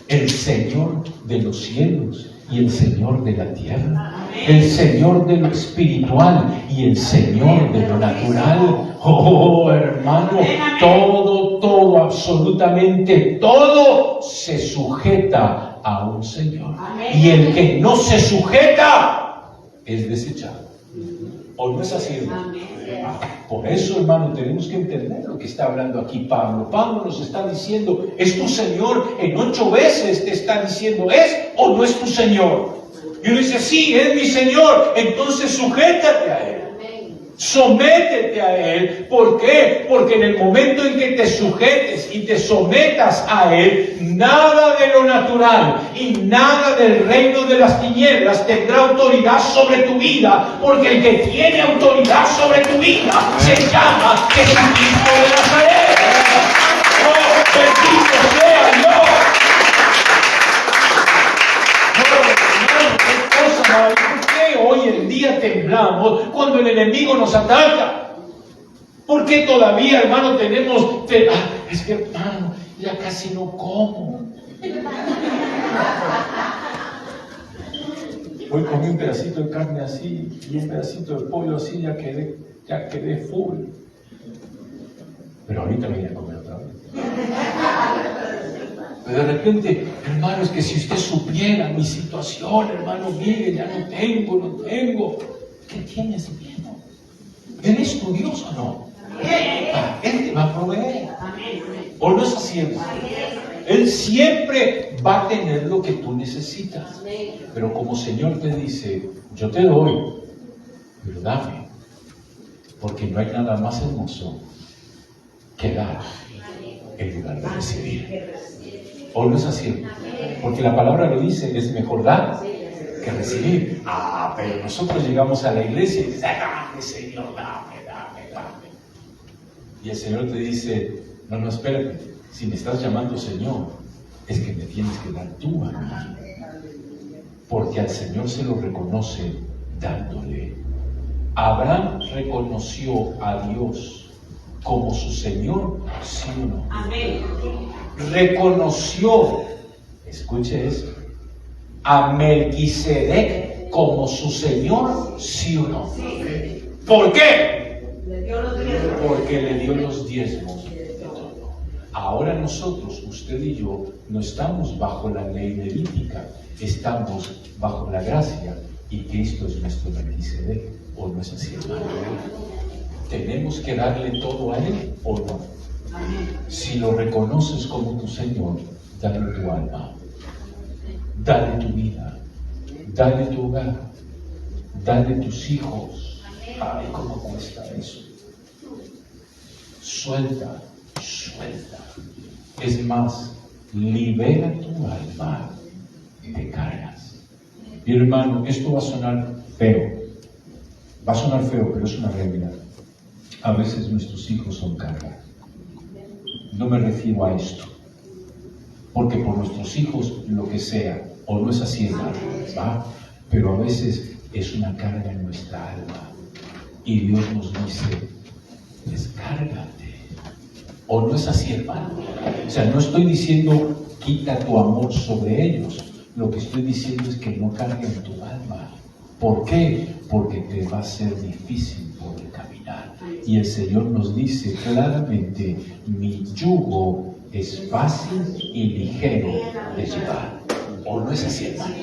El Señor de los cielos y el Señor de la tierra. El Señor de lo espiritual y el Señor de lo natural. Oh, hermano, todo, absolutamente todo se sujeta a un Señor. Y el que no se sujeta es desechado. ¿O no es así, hermano? Por eso, hermano, tenemos que entender lo que está hablando aquí Pablo. Pablo nos está diciendo, ¿es tu Señor? En 8 veces te está diciendo, ¿es o no es tu Señor? Y uno dice, sí, es mi Señor. Entonces sujétate a Él. Sométete a Él. ¿Por qué? Porque en el momento en que te sujetes y te sometas a Él, nada de lo natural y nada del reino de las tinieblas tendrá autoridad sobre tu vida, porque el que tiene autoridad sobre tu vida se llama Jesucristo de Nazaret. ¡Oh, bendito sea Dios! ¿Por qué hoy en día temblamos cuando el enemigo nos ataca? ¿Por qué todavía, hermano, tenemos... es que, hermano, ya casi no como. Hoy comí un pedacito de carne así y un pedacito de pollo así, ya quedé full. Pero ahorita voy a comer otra vez. Pero de repente, hermano, es que si usted supiera mi situación, hermano, mire, ya no tengo. ¿Qué tienes miedo? ¿Él es tu Dios o no? Él te va a proveer. ¿O no es así, hermano? Él siempre va a tener lo que tú necesitas. Pero como Señor te dice, yo te doy, pero dame. Porque no hay nada más hermoso que dar en lugar de recibir. ¿O no es así? Porque la palabra lo dice, es mejor dar que recibir. Pero nosotros llegamos a la iglesia y dices, dame, Señor, dame. Y el Señor te dice, no, espérate, si me estás llamando Señor, es que me tienes que dar tú a mí. Porque al Señor se lo reconoce dándole. Abraham reconoció a Dios como su Señor, ¿sí o no? Amén. Reconoció, escuche eso, a Melquisedec como su Señor, ¿sí o no? ¿Por qué? Porque le dio los diezmos de todo. Ahora nosotros, usted y yo, no estamos bajo la ley levítica, estamos bajo la gracia y Cristo es nuestro Melquisedec. ¿O no es así, hermano? ¿Tenemos que darle todo a Él o no? Si lo reconoces como tu Señor, dale tu alma, dale tu vida, dale tu hogar, dale tus hijos. Ay, ¿cómo cuesta eso? Suelta. Es más, libera tu alma de cargas. Mi hermano, esto va a sonar feo. Va a sonar feo, pero es una realidad. A veces nuestros hijos son cargas. No me refiero a esto, porque por nuestros hijos lo que sea, o no es así, hermano, ¿va? Pero a veces es una carga en nuestra alma y Dios nos dice, descárgate. ¿O no es así, hermano? O sea, no estoy diciendo quita tu amor sobre ellos, lo que estoy diciendo es que no carguen tu alma. ¿Por qué? Porque te va a ser difícil poder caminar. Y el Señor nos dice claramente, mi yugo es fácil y ligero de llevar. ¿O no es así, hermano?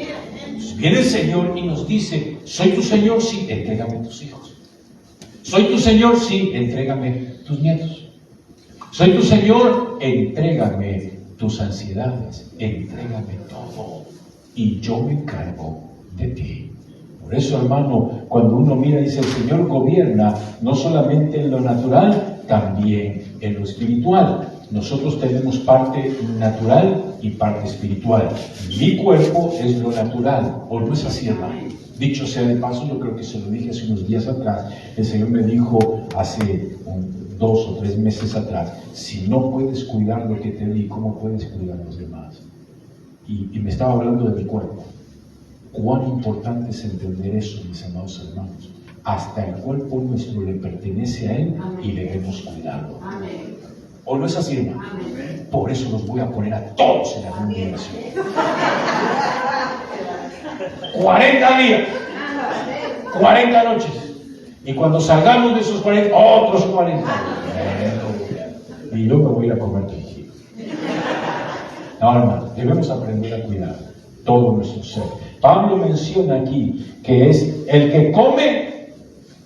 Viene el Señor y nos dice, soy tu Señor, sí, entrégame tus hijos. Soy tu Señor, sí, entrégame tus nietos. Soy tu Señor, entrégame tus ansiedades, entrégame todo. Y yo me encargo de ti. Por eso, hermano, cuando uno mira y dice, el Señor gobierna no solamente en lo natural, también en lo espiritual. nosotros tenemos parte natural y parte espiritual. Mi cuerpo es lo natural, ¿o no es así, hermano? Dicho sea de paso, yo creo que se lo dije hace unos días atrás, el Señor me dijo hace 2 o 3 meses atrás, si no puedes cuidar lo que te di, ¿cómo puedes cuidar a los demás? Y me estaba hablando de mi cuerpo. Cuán importante es entender eso, mis amados hermanos. Hasta el cuerpo nuestro le pertenece a Él y debemos cuidarlo. ¿O no es así, hermano? Por eso los voy a poner a todos en la congregación. 40 días, 40 noches. Y cuando salgamos de esos 40, otros 40. Y yo me voy a ir a comer tranquilo. No, hermano, debemos aprender a cuidar todo nuestro ser. Pablo menciona aquí que es el que come,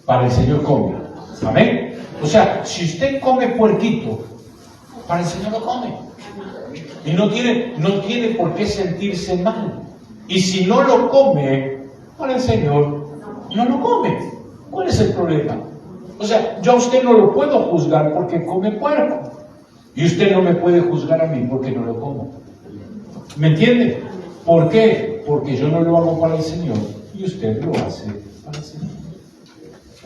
para el Señor come. Amén. O sea, si usted come puerquito, para el Señor lo come. Y no tiene por qué sentirse mal. Y si no lo come, para el Señor no lo come. ¿Cuál es el problema? O sea, yo a usted no lo puedo juzgar porque come puerco. Y usted no me puede juzgar a mí porque no lo como. ¿Me entiende? ¿Por qué? Porque yo no lo hago para el Señor y usted lo hace para el Señor.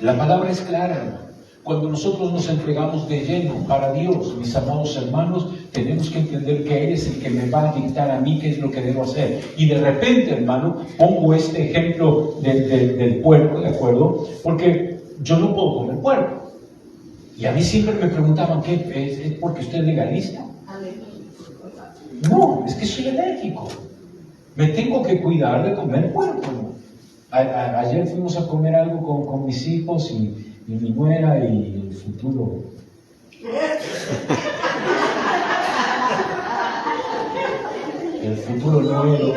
La palabra es clara, hermano. Cuando nosotros nos entregamos de lleno para Dios, mis amados hermanos, tenemos que entender que Él es el que me va a dictar a mí qué es lo que debo hacer. Y de repente, hermano, pongo este ejemplo del puerco, ¿de acuerdo? Porque yo no puedo comer puerco. Y a mí siempre me preguntaban, ¿qué es porque usted es legalista? No, es que soy alérgico. Me tengo que cuidar de comer puerco. Ayer fuimos a comer algo con mis hijos y mi nuera y el futuro. El futuro nuero.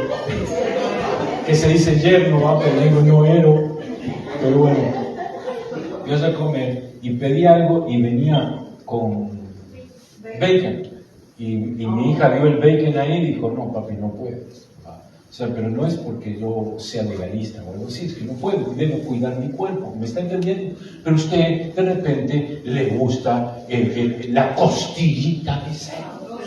Que se dice yerno, ¿va? Pero digo nuero. Pero bueno, yo a comer y pedí algo y venía con bacon. Y mi hija vio el bacon ahí y dijo, no, papi, no puedes. O sea, pero no es porque yo sea legalista o algo así, es que no puedo, debo cuidar mi cuerpo, ¿me está entendiendo? Pero usted de repente le gusta la costillita de cerdo.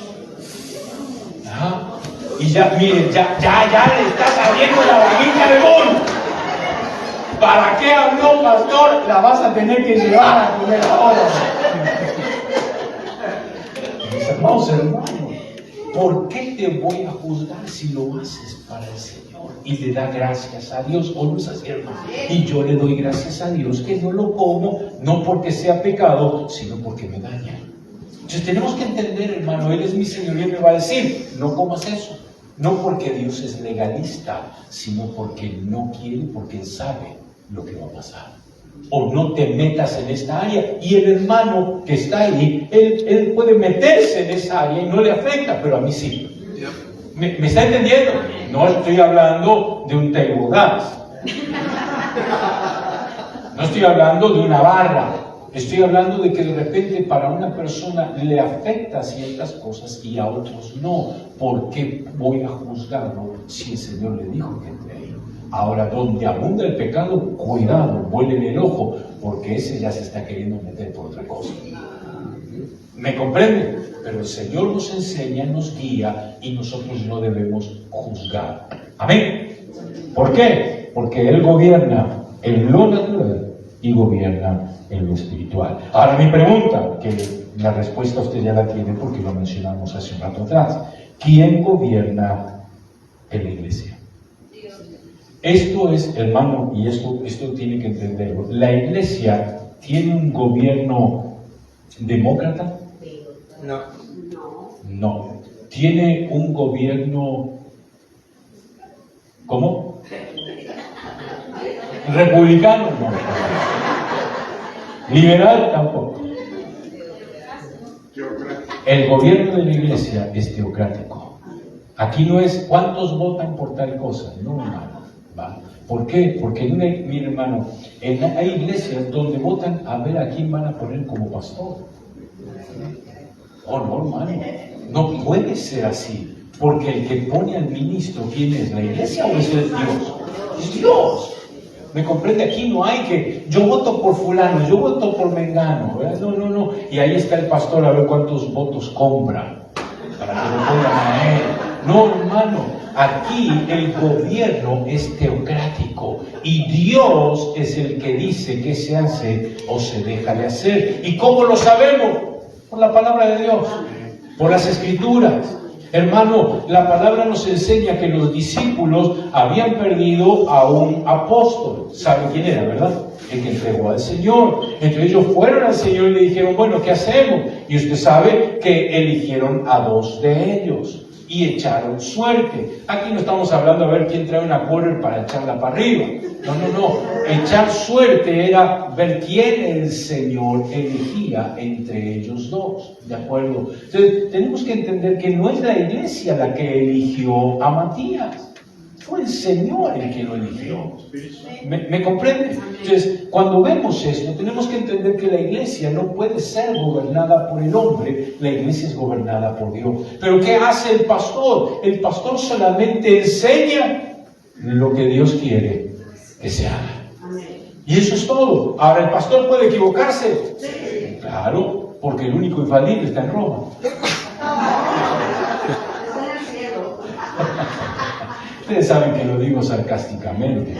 Y ya, miren, ya le está saliendo la vaguita de mono. ¿Para qué habló, pastor? La vas a tener que llevar a comer ahora. Mis hermanos, ¿por qué te voy a juzgar si lo haces para el Señor? Y le da gracias a Dios, o no es así, hermano. Y yo le doy gracias a Dios que no lo como, no porque sea pecado, sino porque me daña. Entonces tenemos que entender, hermano, Él es mi Señor y Él me va a decir, no comas eso. No porque Dios es legalista, sino porque no quiere, porque Él sabe lo que va a pasar. O no te metas en esta área. Y el hermano que está ahí, él puede meterse en esa área y no le afecta, pero a mí sí. ¿Me está entendiendo? No estoy hablando de un table dance. No estoy hablando de una barra. Estoy hablando de que de repente para una persona le afecta ciertas cosas y a otros no. ¿Por qué voy a juzgarlo si el Señor le dijo que entre ahí? Ahora, donde abunda el pecado, cuidado, vuélele el ojo, porque ese ya se está queriendo meter por otra cosa. ¿Me comprende? Pero el Señor nos enseña, nos guía y nosotros no debemos juzgar. Amén. ¿Por qué? Porque Él gobierna en lo natural y gobierna en lo espiritual. Ahora mi pregunta, que la respuesta usted ya la tiene porque lo mencionamos hace un rato atrás. ¿Quién gobierna en la iglesia? Esto es, hermano, y esto tiene que entenderlo. ¿La iglesia tiene un gobierno demócrata? No. ¿Tiene un gobierno, ¿cómo? ¿Republicano? No. ¿Liberal? Tampoco. El gobierno de la iglesia es teocrático. Aquí no es cuántos votan por tal cosa, no, hermano. ¿Por qué? Porque mi hermano, hay iglesias donde votan a ver a quién van a poner como pastor. Oh, no, hermano, no puede ser así, porque el que pone al ministro, ¿quién es? ¿La iglesia o es Dios? Es Dios. ¿Me comprende? Aquí no hay que, yo voto por fulano, yo voto por mengano, ¿verdad? No. Y ahí está el pastor a ver cuántos votos compra para que lo pongan a él. No, hermano, aquí el gobierno es teocrático y Dios es el que dice qué se hace o se deja de hacer. ¿Y cómo lo sabemos? Por la palabra de Dios, por las escrituras. Hermano, la palabra nos enseña que los discípulos habían perdido a un apóstol. ¿Sabe quién era, verdad? El que entregó al Señor. Entonces ellos fueron al Señor y le dijeron, bueno, ¿qué hacemos? Y usted sabe que eligieron a 2 de ellos y echaron suerte. Aquí no estamos hablando a ver quién trae una quarter para echarla para arriba. No. Echar suerte era ver quién el Señor elegía entre ellos 2. ¿De acuerdo? Entonces, tenemos que entender que no es la iglesia la que eligió a Matías. Fue el Señor el que lo eligió. ¿Me comprende? Entonces, cuando vemos esto, tenemos que entender que la iglesia no puede ser gobernada por el hombre, la iglesia es gobernada por Dios. ¿Pero qué hace el pastor? El pastor solamente enseña lo que Dios quiere que se haga. Y eso es todo. Ahora, ¿el pastor puede equivocarse? Sí. Claro, porque el único infalible está en Roma. Ustedes saben que lo digo sarcásticamente,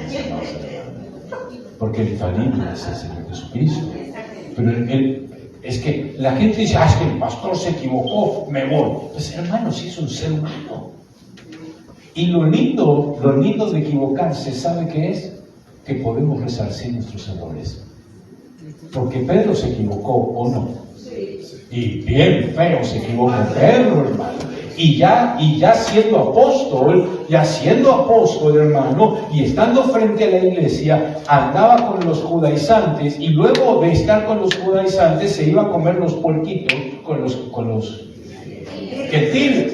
porque el infalible es el Señor Jesucristo. Pero es que la gente dice, es que el pastor se equivocó, me voy. Pues hermano, si es un ser humano. Y lo lindo de equivocarse, ¿sabe qué es? Que podemos resarcir nuestros errores. Porque Pedro se equivocó, ¿o no? Y bien feo se equivocó Pedro, hermano. Y ya siendo apóstol, hermano, y estando frente a la iglesia, andaba con los judaizantes, y luego de estar con los judaizantes se iba a comer los puerquitos con los gentiles.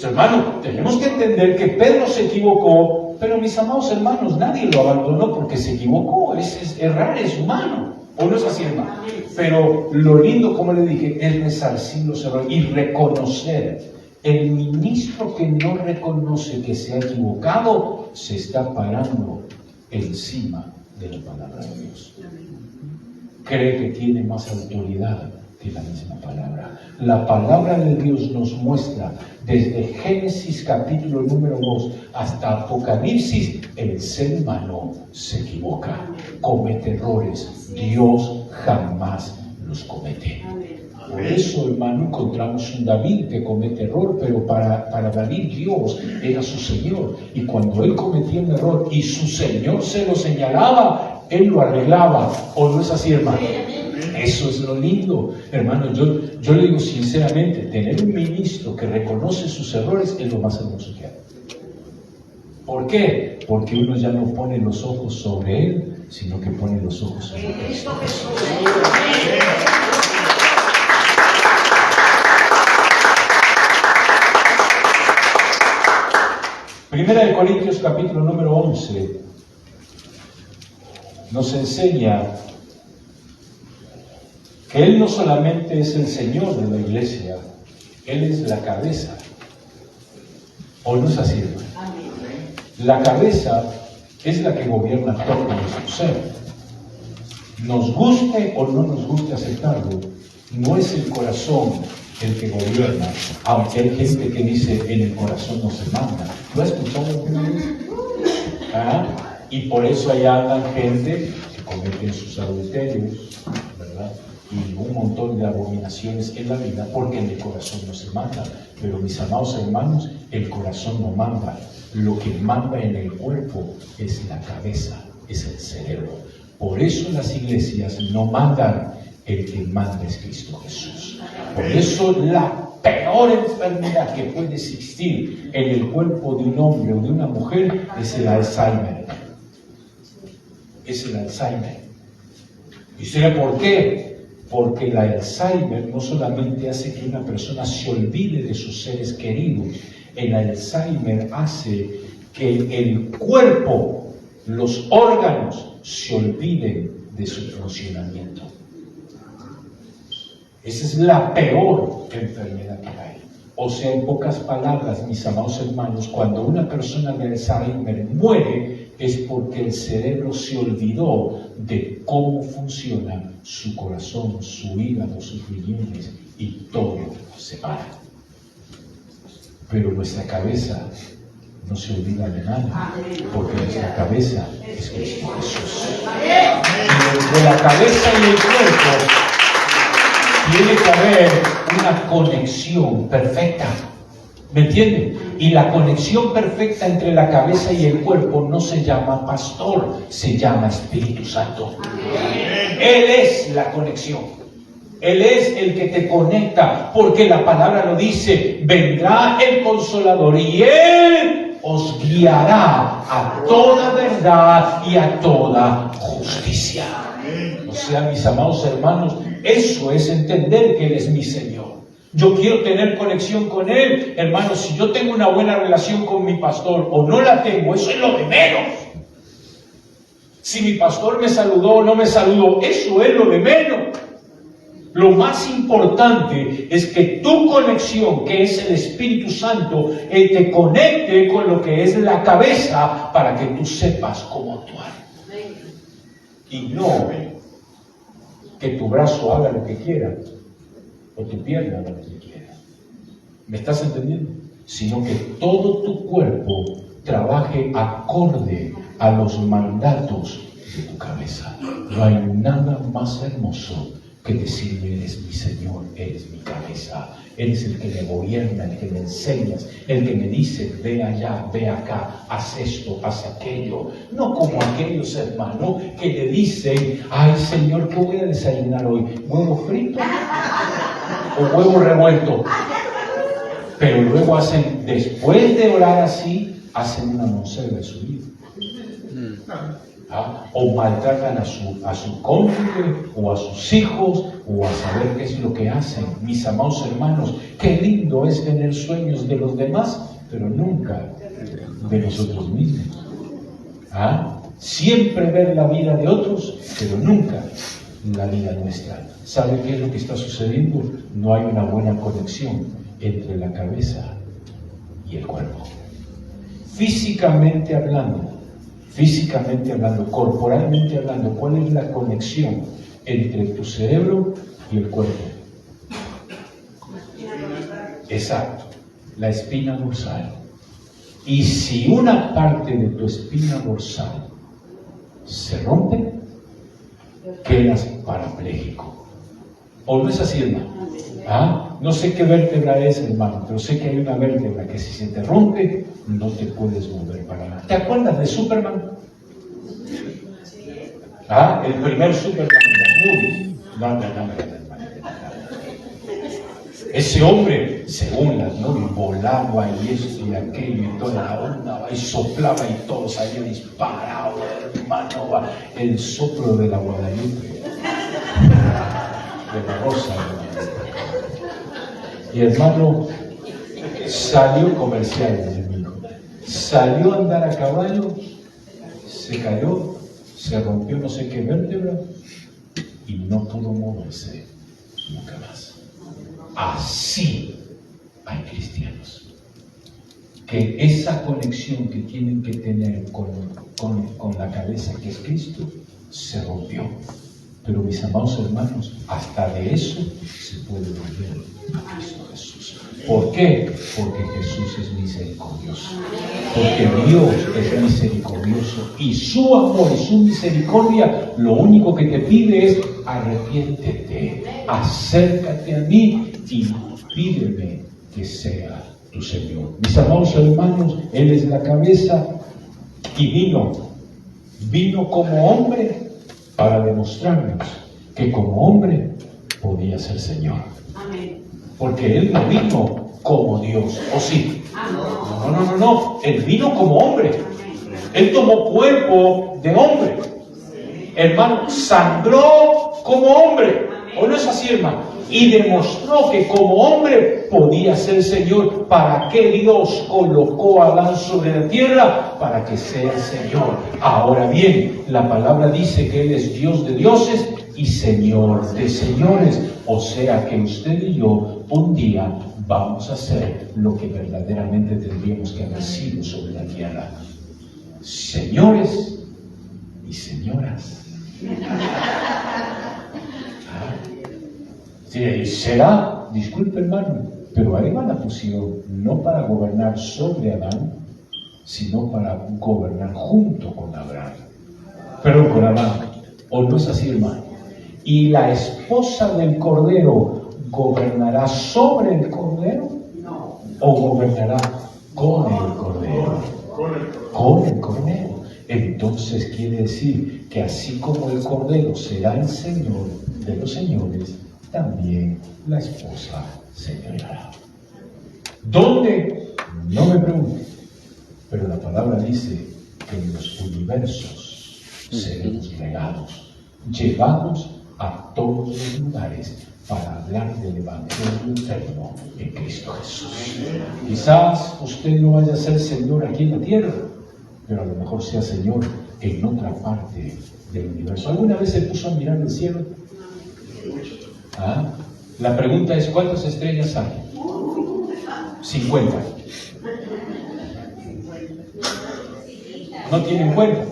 Hermano, tenemos que entender que Pedro se equivocó, pero mis amados hermanos, nadie lo abandonó porque se equivocó. Errar es humano, ¿o no es así, hermano? Pero lo lindo, como le dije, es resarcir los errores y reconocer. El ministro que no reconoce que se ha equivocado se está parando encima de la palabra de Dios. Cree que tiene más autoridad que la misma palabra. La palabra de Dios nos muestra desde Génesis capítulo número 2 hasta Apocalipsis, el ser humano se equivoca, comete errores. Dios jamás los comete. Por eso, hermano, encontramos un David que comete error, pero para David Dios era su Señor. Y cuando él cometía un error y su Señor se lo señalaba, él lo arreglaba. ¿O no es así, hermano? Eso es lo lindo, hermano. Yo le digo sinceramente, tener un ministro que reconoce sus errores es lo más hermoso que hay. ¿Por qué? Porque uno ya no pone los ojos sobre él, sino que pone los ojos sobre Cristo Jesús. Primera de Corintios capítulo número 11 nos enseña que Él no solamente es el Señor de la iglesia, Él es la cabeza. ¿O no es así, hermano? La cabeza es la que gobierna todo nuestro ser. Nos guste o no nos guste aceptarlo, no es el corazón el que gobierna, aunque hay gente que dice en el corazón no se manda. ¿Lo has escuchado alguna vez? Y por eso allá andan gente que cometen sus adulterios, ¿verdad? Y un montón de abominaciones en la vida, porque en el corazón no se manda. Pero mis amados hermanos, el corazón no manda. Lo que manda en el cuerpo es la cabeza, es el cerebro. Por eso las iglesias no mandan, el que manda es Cristo Jesús. Por eso la peor enfermedad que puede existir en el cuerpo de un hombre o de una mujer es el Alzheimer. Es el Alzheimer. ¿Y sabe por qué? Porque el Alzheimer no solamente hace que una persona se olvide de sus seres queridos, el Alzheimer hace que el cuerpo, los órganos, se olviden de su funcionamiento. Esa es la peor enfermedad que hay. O sea, en pocas palabras, mis amados hermanos, cuando una persona de Alzheimer muere, es porque el cerebro se olvidó de cómo funciona su corazón, su hígado, sus riñones y todo se para. Pero nuestra cabeza no se olvida de nada, porque nuestra cabeza es Cristo Jesús. Y entre la cabeza y el cuerpo tiene que haber una conexión perfecta. ¿Me entienden? Y la conexión perfecta entre la cabeza y el cuerpo no se llama pastor, se llama Espíritu Santo. Él es la conexión. Él es el que te conecta, porque la palabra lo dice, vendrá el Consolador y Él os guiará a toda verdad y a toda justicia. O sea, mis amados hermanos, eso es entender que Él es mi Señor. Yo quiero tener conexión con Él. Hermanos, si yo tengo una buena relación con mi pastor o no la tengo, eso es lo de menos. Si mi pastor me saludó o no me saludó, eso es lo de menos. Lo más importante es que tu conexión, que es el Espíritu Santo, te conecte con lo que es la cabeza para que tú sepas cómo actuar. Y no que tu brazo haga lo que quiera o tu pierna haga lo que quiera. ¿Me estás entendiendo? Sino que todo tu cuerpo trabaje acorde a los mandatos de tu cabeza. No hay nada más hermoso que decirle, eres mi Señor, eres mi cabeza, eres el que me gobierna, el que me enseñas, el que me dice, ve allá, ve acá, haz esto, haz aquello. No como aquellos hermanos que le dicen, ay Señor, ¿qué voy a desayunar hoy? ¿Huevo frito o huevo revuelto? Pero luego hacen, después de orar así, hacen una monserga de su vida. O maltratan a su cónyuge o a sus hijos o a saber qué es lo que hacen. Mis amados hermanos, qué lindo es tener sueños de los demás, pero nunca de nosotros mismos. Siempre ver la vida de otros, pero nunca la vida nuestra. ¿Sabe qué es lo que está sucediendo? No hay una buena conexión entre la cabeza y el cuerpo. Físicamente hablando, corporalmente hablando, ¿cuál es la conexión entre tu cerebro y el cuerpo? Exacto, la espina dorsal. Y si una parte de tu espina dorsal se rompe, quedas parapléjico. ¿O no es así, hermano? No sé qué vértebra es, hermano, pero sé que hay una vértebra que si se te rompe, no te puedes mover para nada. ¿Te acuerdas de Superman? El primer Superman de las movies. No. Ese hombre, según las movies, volaba y esto y aquello y toda la onda, y soplaba y todo salía disparado, hermano, el soplo de la Guadalupe, de la rosa, y hermano, salió comercial, enemigo. Salió a andar a caballo, se cayó, se rompió no sé qué vértebra y no pudo moverse nunca más. Así hay cristianos que esa conexión que tienen que tener con la cabeza que es Cristo se rompió. Pero mis amados hermanos, hasta de eso se puede volver a Cristo Jesús. ¿Por qué? Porque Jesús es misericordioso. Porque Dios es misericordioso. Y su amor y su misericordia, lo único que te pide es arrepiéntete, acércate a mí y pídeme que sea tu Señor. Mis amados hermanos, Él es la cabeza y vino como hombre para demostrarnos que como hombre podía ser Señor. Amén. Porque Él no vino como Dios, ¿o sí? No. Él vino como hombre. Él tomó cuerpo de hombre. Hermano, sangró como hombre. ¿O no es así, hermano? Y demostró que como hombre podía ser Señor. ¿Para qué Dios colocó a Adán sobre la tierra? Para que sea Señor. Ahora bien, la palabra dice que Él es Dios de dioses y Señor de señores. O sea que usted y yo un día vamos a hacer lo que verdaderamente tendríamos que haber sido sobre la tierra. señores y señoras. Sí, será, disculpe hermano, pero a Eva la pusieron no para gobernar sobre Adán, sino para gobernar junto con Abraham. Perdón, con Adán. ¿O no es así, hermano? Y la esposa del Cordero gobernará sobre el Cordero, o gobernará con el Cordero. Con el Cordero. Entonces quiere decir que así como el Cordero será el Señor de los señores, también la esposa señorará. ¿Dónde? No me pregunte. Pero la palabra dice que en los universos seremos regados, llevados a todos los lugares para hablar del Evangelio eterno en Cristo Jesús. Quizás usted no vaya a ser Señor aquí en la tierra, pero a lo mejor sea Señor en otra parte del universo. ¿Alguna vez se puso a mirar el cielo? ¿Ah? La pregunta es, ¿cuántas estrellas hay? 50. No tienen cuenta.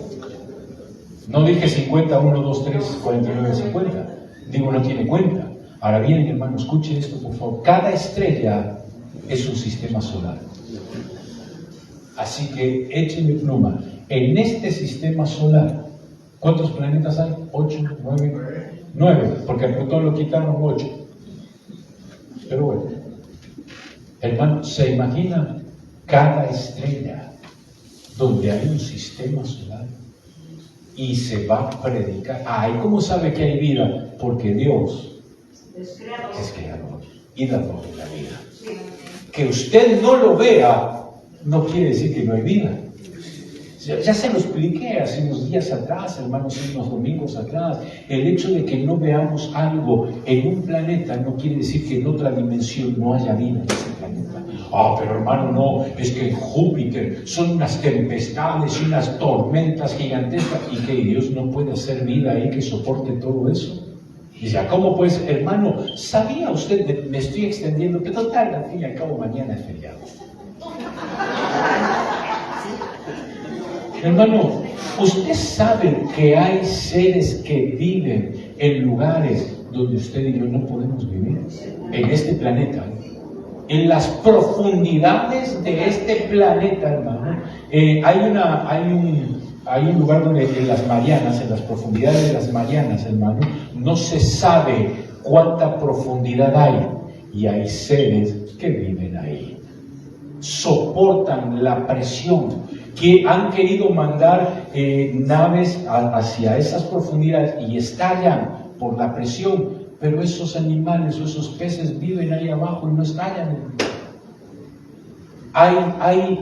No dije 50, 1, 2, 3, 49, 50. Digo, no tiene cuenta. Ahora bien, hermano, escuche esto, por favor. Cada estrella es un sistema solar. Así que échenle pluma. En este sistema solar, ¿cuántos planetas hay? 8, 9, porque a Plutón lo quitaron 8. Pero bueno, hermano, ¿se imagina cada estrella donde hay un sistema solar y se va a predicar? Ay, ¿cómo sabe que hay vida? Porque Dios es creador y dador de la vida. Que usted no lo vea no quiere decir que no hay vida. Ya se lo expliqué hace unos días atrás, hermanos, unos domingos atrás. El hecho de que no veamos algo en un planeta no quiere decir que en otra dimensión no haya vida en ese planeta. Ah, pero hermano, no, es que en Júpiter son unas tempestades y unas tormentas gigantescas y que Dios no puede hacer vida ahí que soporte todo eso. Dice, ¿cómo pues, hermano? ¿Sabía usted? Me estoy extendiendo, pero total, al fin y al cabo mañana es feriado. Hermano, ¿usted sabe que hay seres que viven en lugares donde usted y yo no podemos vivir? En este planeta, en las profundidades de este planeta, hermano. Hay un lugar donde en las Marianas, en las profundidades de las Marianas, hermano, no se sabe cuánta profundidad hay. Y hay seres que viven ahí. Soportan la presión, que han querido mandar naves hacia esas profundidades y estallan por la presión, pero esos animales o esos peces viven ahí abajo y no estallan. Hay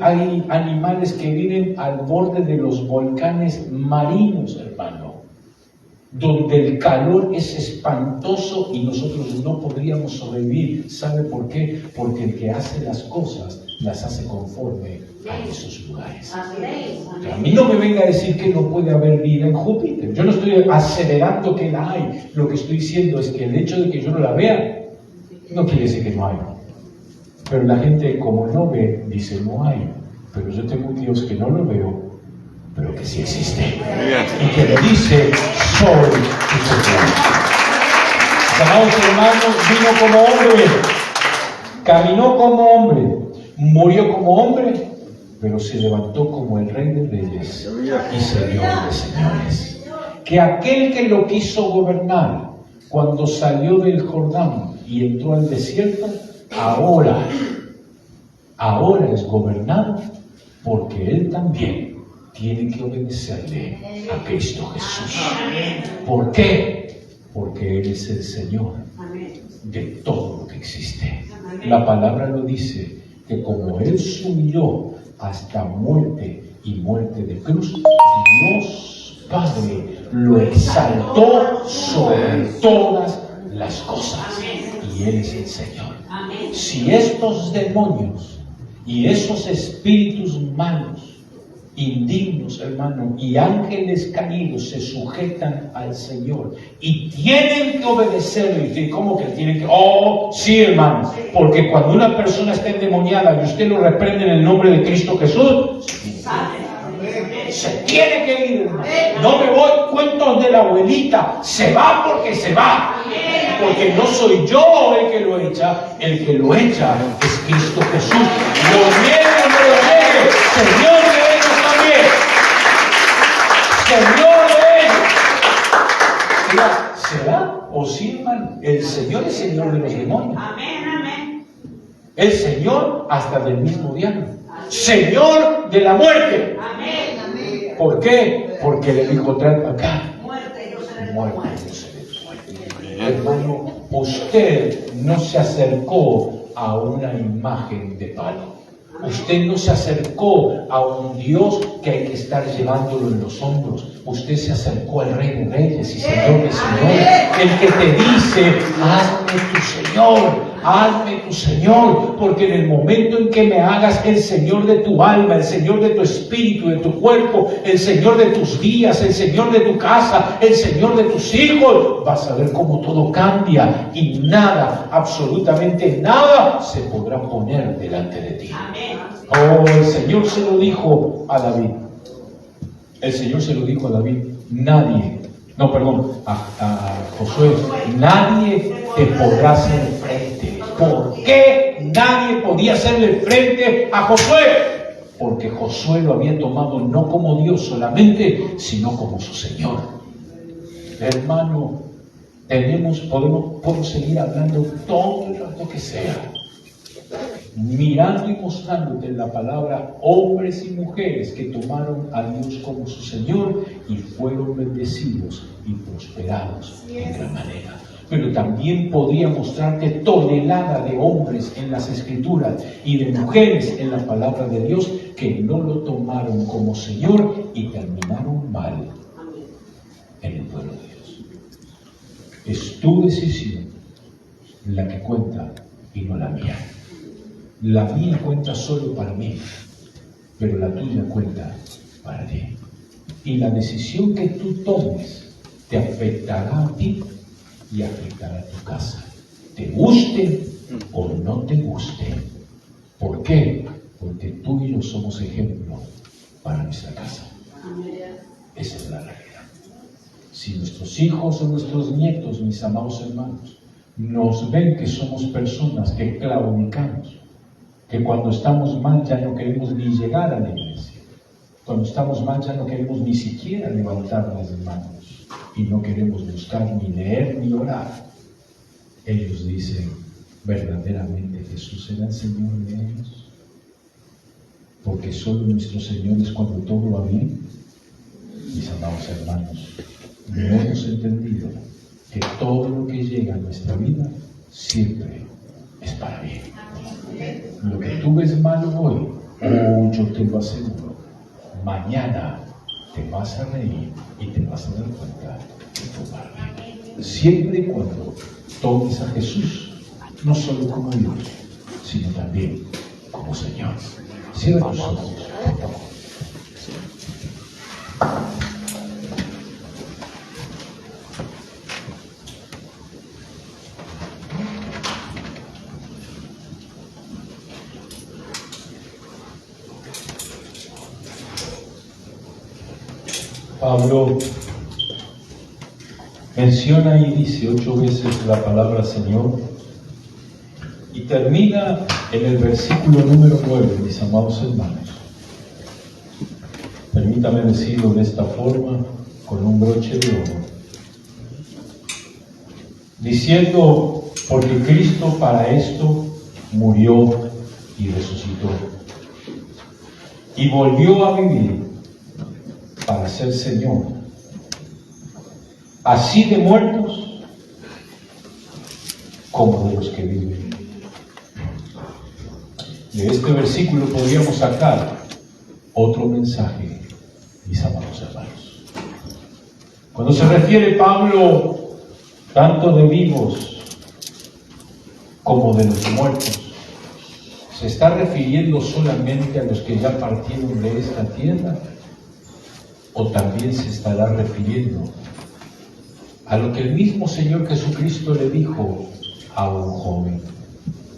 animales que viven al borde de los volcanes marinos, hermano, donde el calor es espantoso y nosotros no podríamos sobrevivir. ¿Sabe por qué? Porque el que hace las cosas las hace conforme a esos lugares. A mí no me venga a decir que no puede haber vida en Júpiter. Yo no estoy aseverando que la hay. Lo que estoy diciendo es que el hecho de que yo no la vea no quiere decir que no hay. Pero la gente, como no ve, dice no hay. Pero yo tengo un Dios que no lo veo, pero que sí existe. Y que le dice, soy tu Señor. Amados hermanos, vino como hombre, caminó como hombre, murió como hombre, pero se levantó como el Rey de Reyes y Señor de señores. Que aquel que lo quiso gobernar cuando salió del Jordán y entró al desierto, ahora es gobernado porque él también tiene que obedecerle a Cristo Jesús. ¿Por qué? Porque Él es el Señor de todo lo que existe. La palabra lo dice, que como Él subió hasta muerte y muerte de cruz, Dios Padre lo exaltó sobre todas las cosas. Y Él es el Señor. Si estos demonios y esos espíritus malos, indignos, hermano, y ángeles caídos se sujetan al Señor y tienen que obedecerle. ¿Cómo que tienen que? Oh, sí, hermano, porque cuando una persona está endemoniada y usted lo reprende en el nombre de Cristo Jesús, Se tiene que ir, hermano. No me voy cuentos de la abuelita. Se va porque se va. Porque no soy yo el que lo echa. El que lo echa es Cristo Jesús. Lo niegue o no lo niegue. Señor de ellos también. Señor de ellos. Mira, ¿será o sí, hermano? El Señor es Señor de los demonios. Amén. El Señor hasta del mismo diablo. Señor de la muerte. Amén. ¿Por qué? Porque le dijo, trae para acá. Muerte, yo seré Muerte, muerte. yo seré tu muerte. Hermano, usted no se acercó a una imagen de palo. Usted no se acercó a un Dios que hay que estar llevándolo en los hombros. Usted se acercó al Rey de Reyes y Señor de Señores. El que te dice, hazme tu Señor. Hazme tu Señor, porque en el momento en que me hagas el Señor de tu alma, el Señor de tu espíritu, de tu cuerpo, el Señor de tus días, el Señor de tu casa, el Señor de tus hijos, vas a ver cómo todo cambia y nada, absolutamente nada, se podrá poner delante de ti. Oh, el Señor se lo dijo a David. El Señor se lo dijo a David. A Josué, nadie te podrá hacer frente. ¿Por qué nadie podía hacerle frente a Josué? Porque Josué lo había tomado no como Dios solamente, sino como su Señor. Hermano, podemos seguir hablando todo el rato que sea, mirando y mostrándote en la palabra hombres y mujeres que tomaron a Dios como su Señor y fueron bendecidos y prosperados en gran manera. Pero también podría mostrarte tonelada de hombres en las Escrituras y de mujeres en la palabra de Dios que no lo tomaron como Señor y terminaron mal en el pueblo de Dios. Es tu decisión la que cuenta y no la mía. La mía cuenta solo para mí, pero la tuya cuenta para ti. Y la decisión que tú tomes te afectará a ti y afectará a tu casa. Te guste o no te guste. ¿Por qué? Porque tú y yo somos ejemplo para nuestra casa. Esa es la realidad. Si nuestros hijos o nuestros nietos, mis amados hermanos, nos ven que somos personas que claudicamos, que cuando estamos mal ya no queremos ni llegar a la iglesia, cuando estamos mal ya no queremos ni siquiera levantar las manos y no queremos buscar ni leer ni orar, ellos dicen, ¿verdaderamente Jesús será el Señor de ellos? Porque solo nuestro Señor es cuando todo va bien. Mis amados hermanos, no hemos entendido que todo lo que llega a nuestra vida siempre es para bien. Lo que tú ves malo hoy, yo te lo aseguro, mañana te vas a reír y te vas a dar cuenta de tu para bien. Siempre y cuando tomes a Jesús, no solo como Dios, sino también como Señor. Cierra tus ojos, por favor. Pablo menciona y dice 8 veces la palabra Señor y termina en el versículo número 9, mis amados hermanos. Permítame decirlo de esta forma, con un broche de oro, diciendo, porque Cristo para esto murió y resucitó y volvió a vivir para ser Señor, así de muertos como de los que viven. De este versículo podríamos sacar otro mensaje, mis amados hermanos. Cuando se refiere Pablo tanto de vivos como de los muertos, ¿se está refiriendo solamente a los que ya partieron de esta tierra? ¿O también se estará refiriendo a lo que el mismo Señor Jesucristo le dijo a un joven?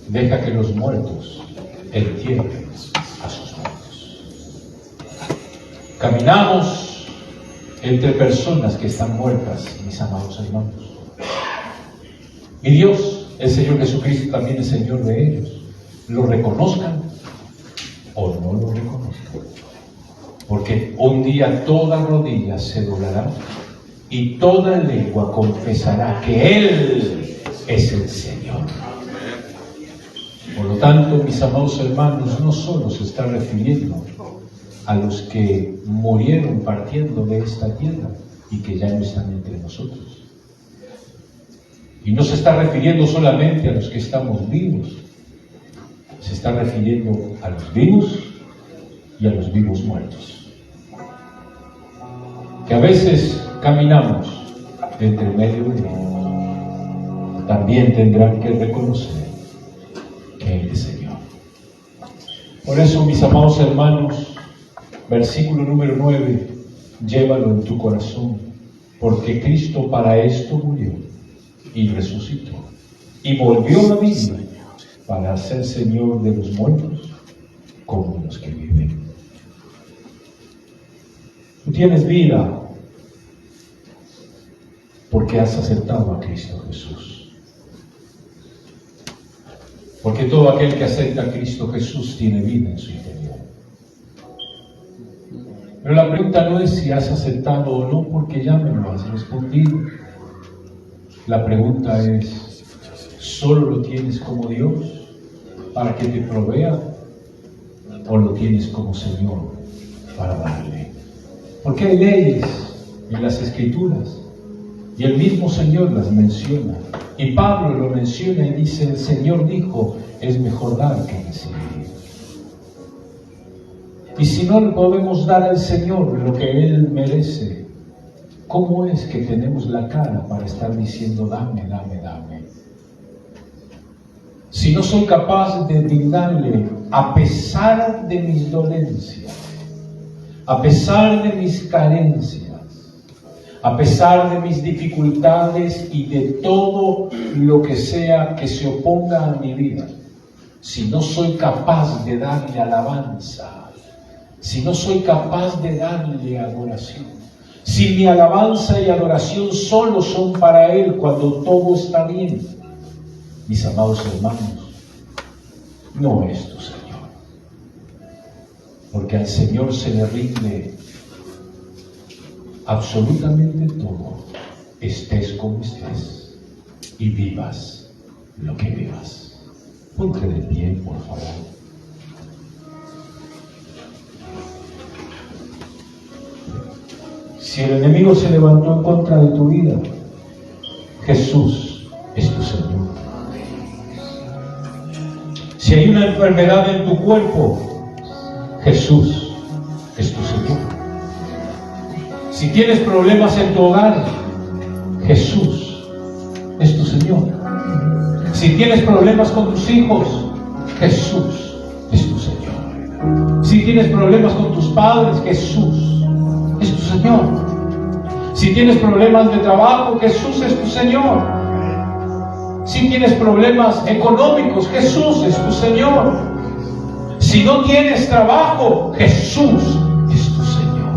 Deja que los muertos entierren a sus muertos. Caminamos entre personas que están muertas, mis amados hermanos. Mi Dios, el Señor Jesucristo, también es Señor de ellos. Lo reconozcan o no lo reconozcan. Porque un día toda rodilla se doblará y toda lengua confesará que Él es el Señor. Por lo tanto, mis amados hermanos, no solo se está refiriendo a los que murieron partiendo de esta tierra y que ya no están entre nosotros. Y no se está refiriendo solamente a los que estamos vivos, se está refiriendo a los vivos y a los vivos muertos. Que a veces caminamos entre medio de ellos. También tendrán que reconocer que Él es Señor. Por eso, mis amados hermanos, versículo número 9, llévalo en tu corazón, porque Cristo para esto murió y resucitó y volvió a vivir para ser Señor de los muertos como de los que viven. Tú tienes vida porque has aceptado a Cristo Jesús. Porque todo aquel que acepta a Cristo Jesús tiene vida en su interior. Pero la pregunta no es si has aceptado o no, porque ya me lo has respondido. La pregunta es, ¿solo lo tienes como Dios para que te provea o lo tienes como Señor para darle? Porque hay leyes en las Escrituras y el mismo Señor las menciona. Y Pablo lo menciona y dice, el Señor dijo, es mejor dar que recibir. Y si no le podemos dar al Señor lo que Él merece, ¿cómo es que tenemos la cara para estar diciendo, dame, dame, dame? Si no soy capaz de brindarle, a pesar de mis dolencias, a pesar de mis carencias, a pesar de mis dificultades y de todo lo que sea que se oponga a mi vida, si no soy capaz de darle alabanza, si no soy capaz de darle adoración, si mi alabanza y adoración solo son para Él cuando todo está bien, mis amados hermanos, no es tu Señor. Porque al Señor se le rinde absolutamente todo, estés como estés y vivas lo que vivas. Ponte de pie, por favor. Si el enemigo se levantó en contra de tu vida, Jesús es tu Señor. Si hay una enfermedad en tu cuerpo, Jesús es tu Señor. Si tienes problemas en tu hogar, Jesús es tu Señor. Si tienes problemas con tus hijos, Jesús es tu Señor. Si tienes problemas con tus padres, Jesús es tu Señor. Si tienes problemas de trabajo, Jesús es tu Señor. Si tienes problemas económicos, Jesús es tu Señor. Si no tienes trabajo, Jesús es tu Señor.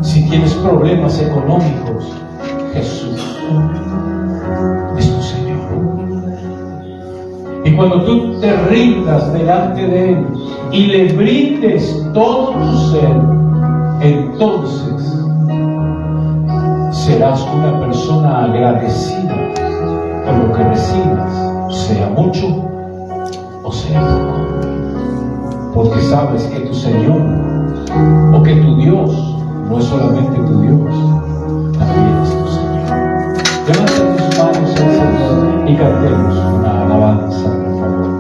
Si tienes problemas económicos, Jesús es tu Señor. Y cuando tú te rindas delante de Él y le brindes todo tu ser, entonces serás una persona agradecida por lo que recibas, sea mucho o sea poco. Porque sabes que tu Señor o que tu Dios no es solamente tu Dios, también es tu Señor. Levanta tus manos al Señor y cantemos una alabanza, por favor.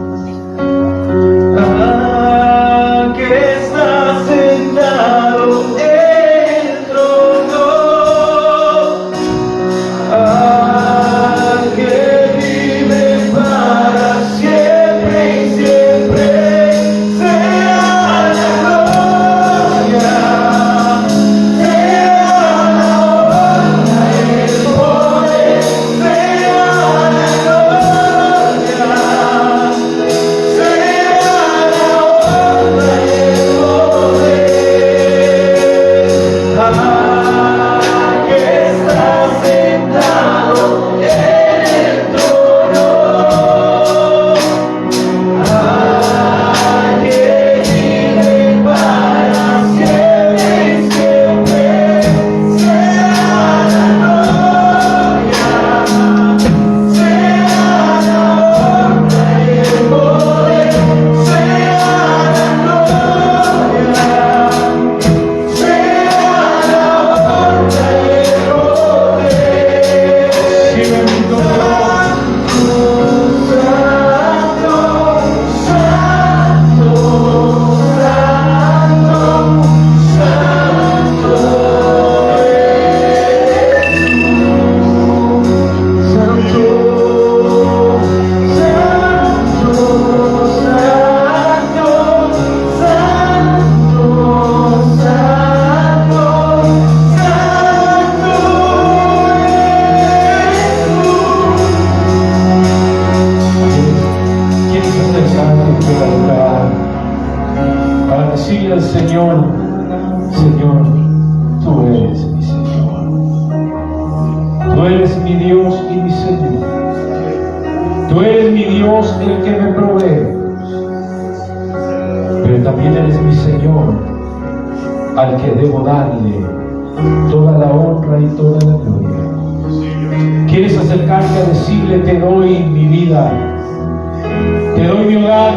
Que está sentado en el trono, que vive para siempre y siempre, sea la gloria, sea Señor, tú eres mi Señor. Tú eres mi Dios y mi Señor. Tú eres mi Dios el que me provee. Pero también eres mi Señor, al que debo darle toda la honra y toda la gloria. ¿Quieres acercarte a decirle: te doy mi vida, te doy mi hogar,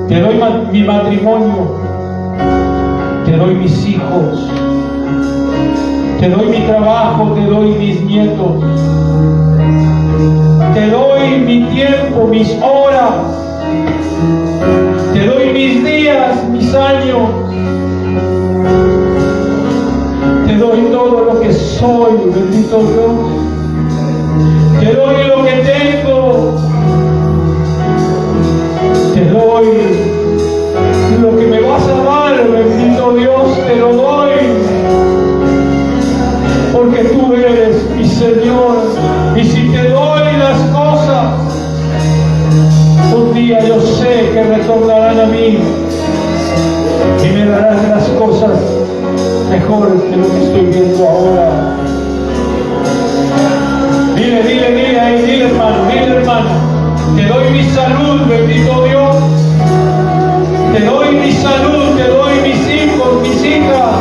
te doy mi matrimonio, te doy mis hijos, te doy mi trabajo, te doy mis nietos, te doy mi tiempo, mis horas, te doy mis días, mis años, te doy todo lo que soy, bendito Dios, te doy lo que tengo, te doy lo que me vas a dar, bendito Dios, te lo doy, porque tú eres mi Señor. Y si te doy las cosas, un día yo sé que retornarán a mí y me darán las cosas mejores que lo que estoy viendo ahora. Dile ahí, dile hermano, te doy mi salud, bendito Dios, te doy mi salud, te doy mis hijos, mis hijas.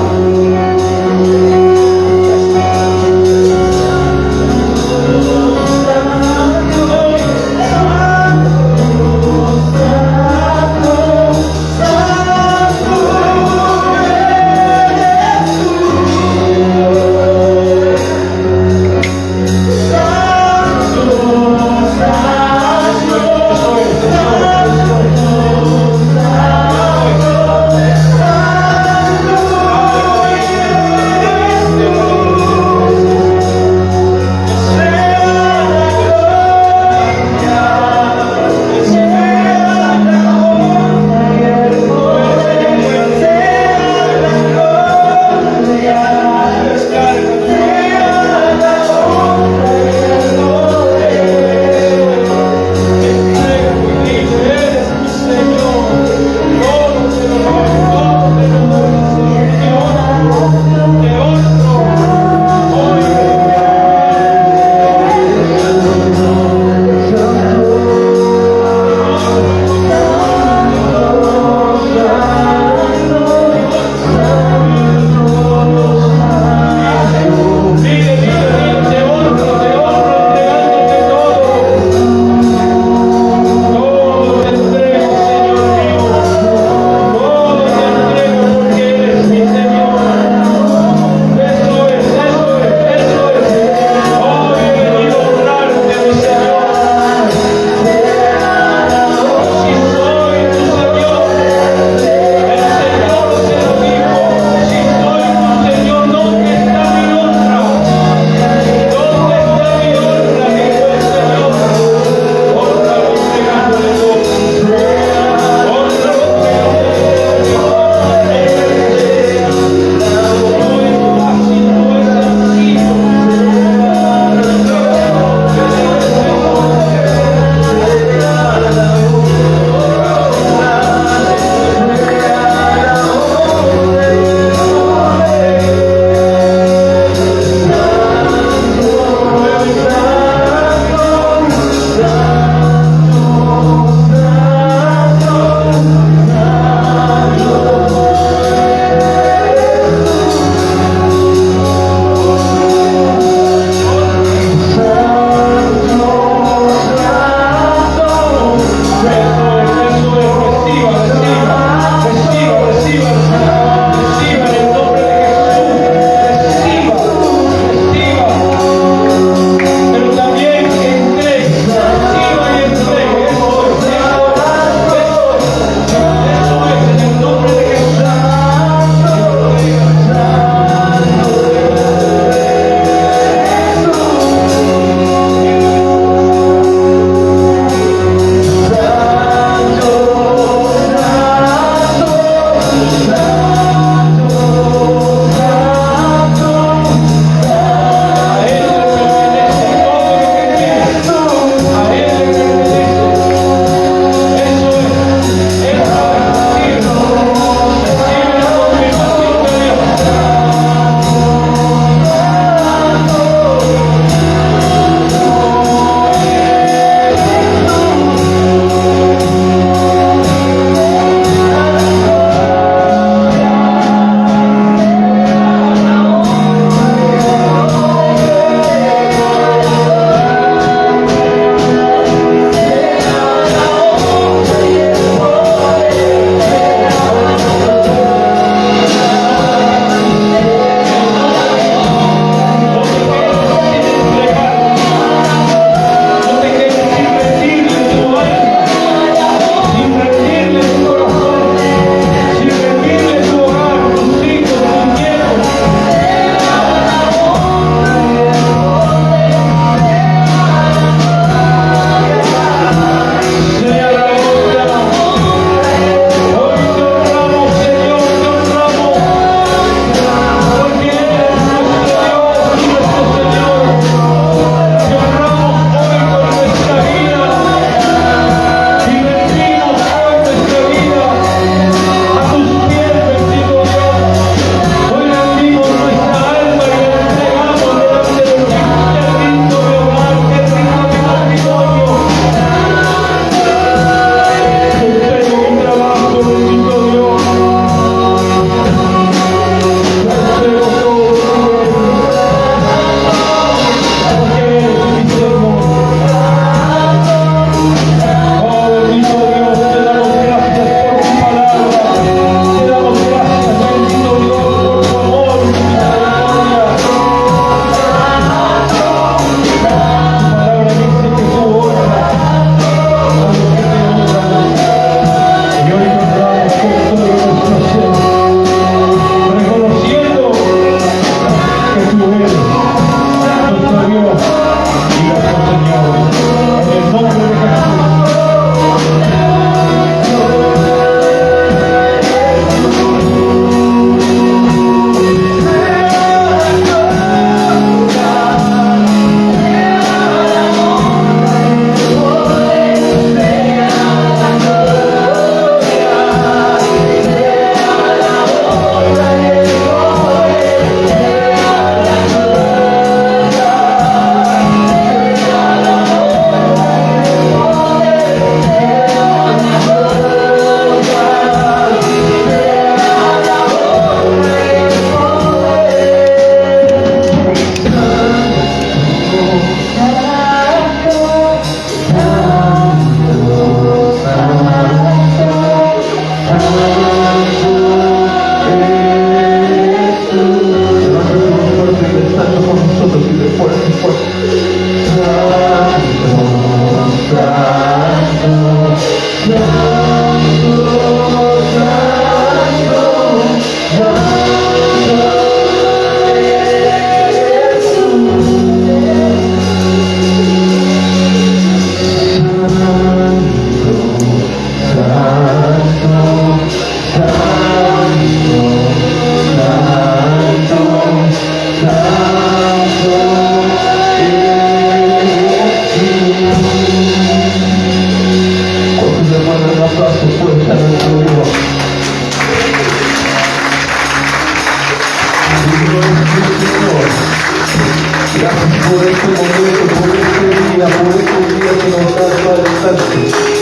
Señor. Gracias por este momento, por este día, por estos días que nos das, Padre Santo.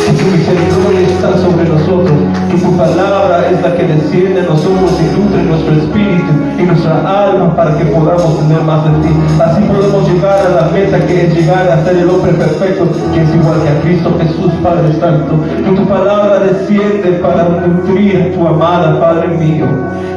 Que tu misericordia está sobre nosotros, que tu palabra es la que desciende en nosotros y nutre nuestro espíritu y nuestra alma para que podamos tener más de ti. Así podemos llegar a la meta que es llegar a ser el hombre perfecto, que es igual que a Cristo Jesús, Padre Santo. Que tu palabra desciende para nutrir tu amada, Padre mío.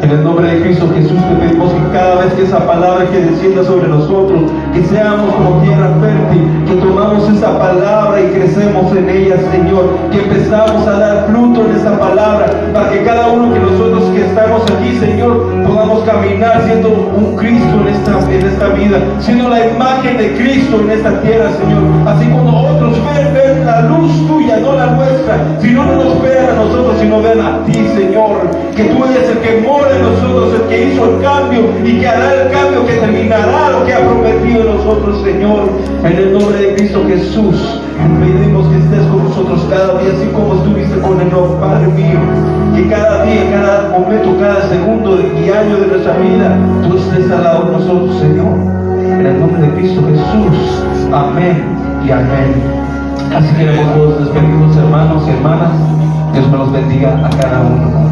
En el nombre de Cristo Jesús te pedimos que cada vez que esa palabra que descienda sobre nosotros, que seamos como tierra fértil, que tomamos esa palabra y crecemos en ella, Señor, que empezamos a dar fruto en esa palabra, para que cada uno que nosotros que estamos aquí, Señor, podamos caminar siendo un Cristo en esta vida, siendo la imagen de Cristo en esta tierra, Señor. Así cuando otros ven la luz tuya, no la nuestra, si no nos vean a nosotros, sino ven a ti, Señor, que tú eres el que mora en nosotros, el que hizo el cambio y que hará el cambio, que terminará lo que ha prometido en nosotros, Señor. En el nombre de Cristo Jesús, pedimos que estés con nosotros cada día, así como estuviste con Enoc, Padre mío. Que cada día, cada momento, cada segundo y año de nuestra vida, tú estés al lado de nosotros, Señor. En el nombre de Cristo Jesús. Amén y amén. Así queremos todos despedirnos, hermanos y hermanas. Dios me los bendiga a cada uno.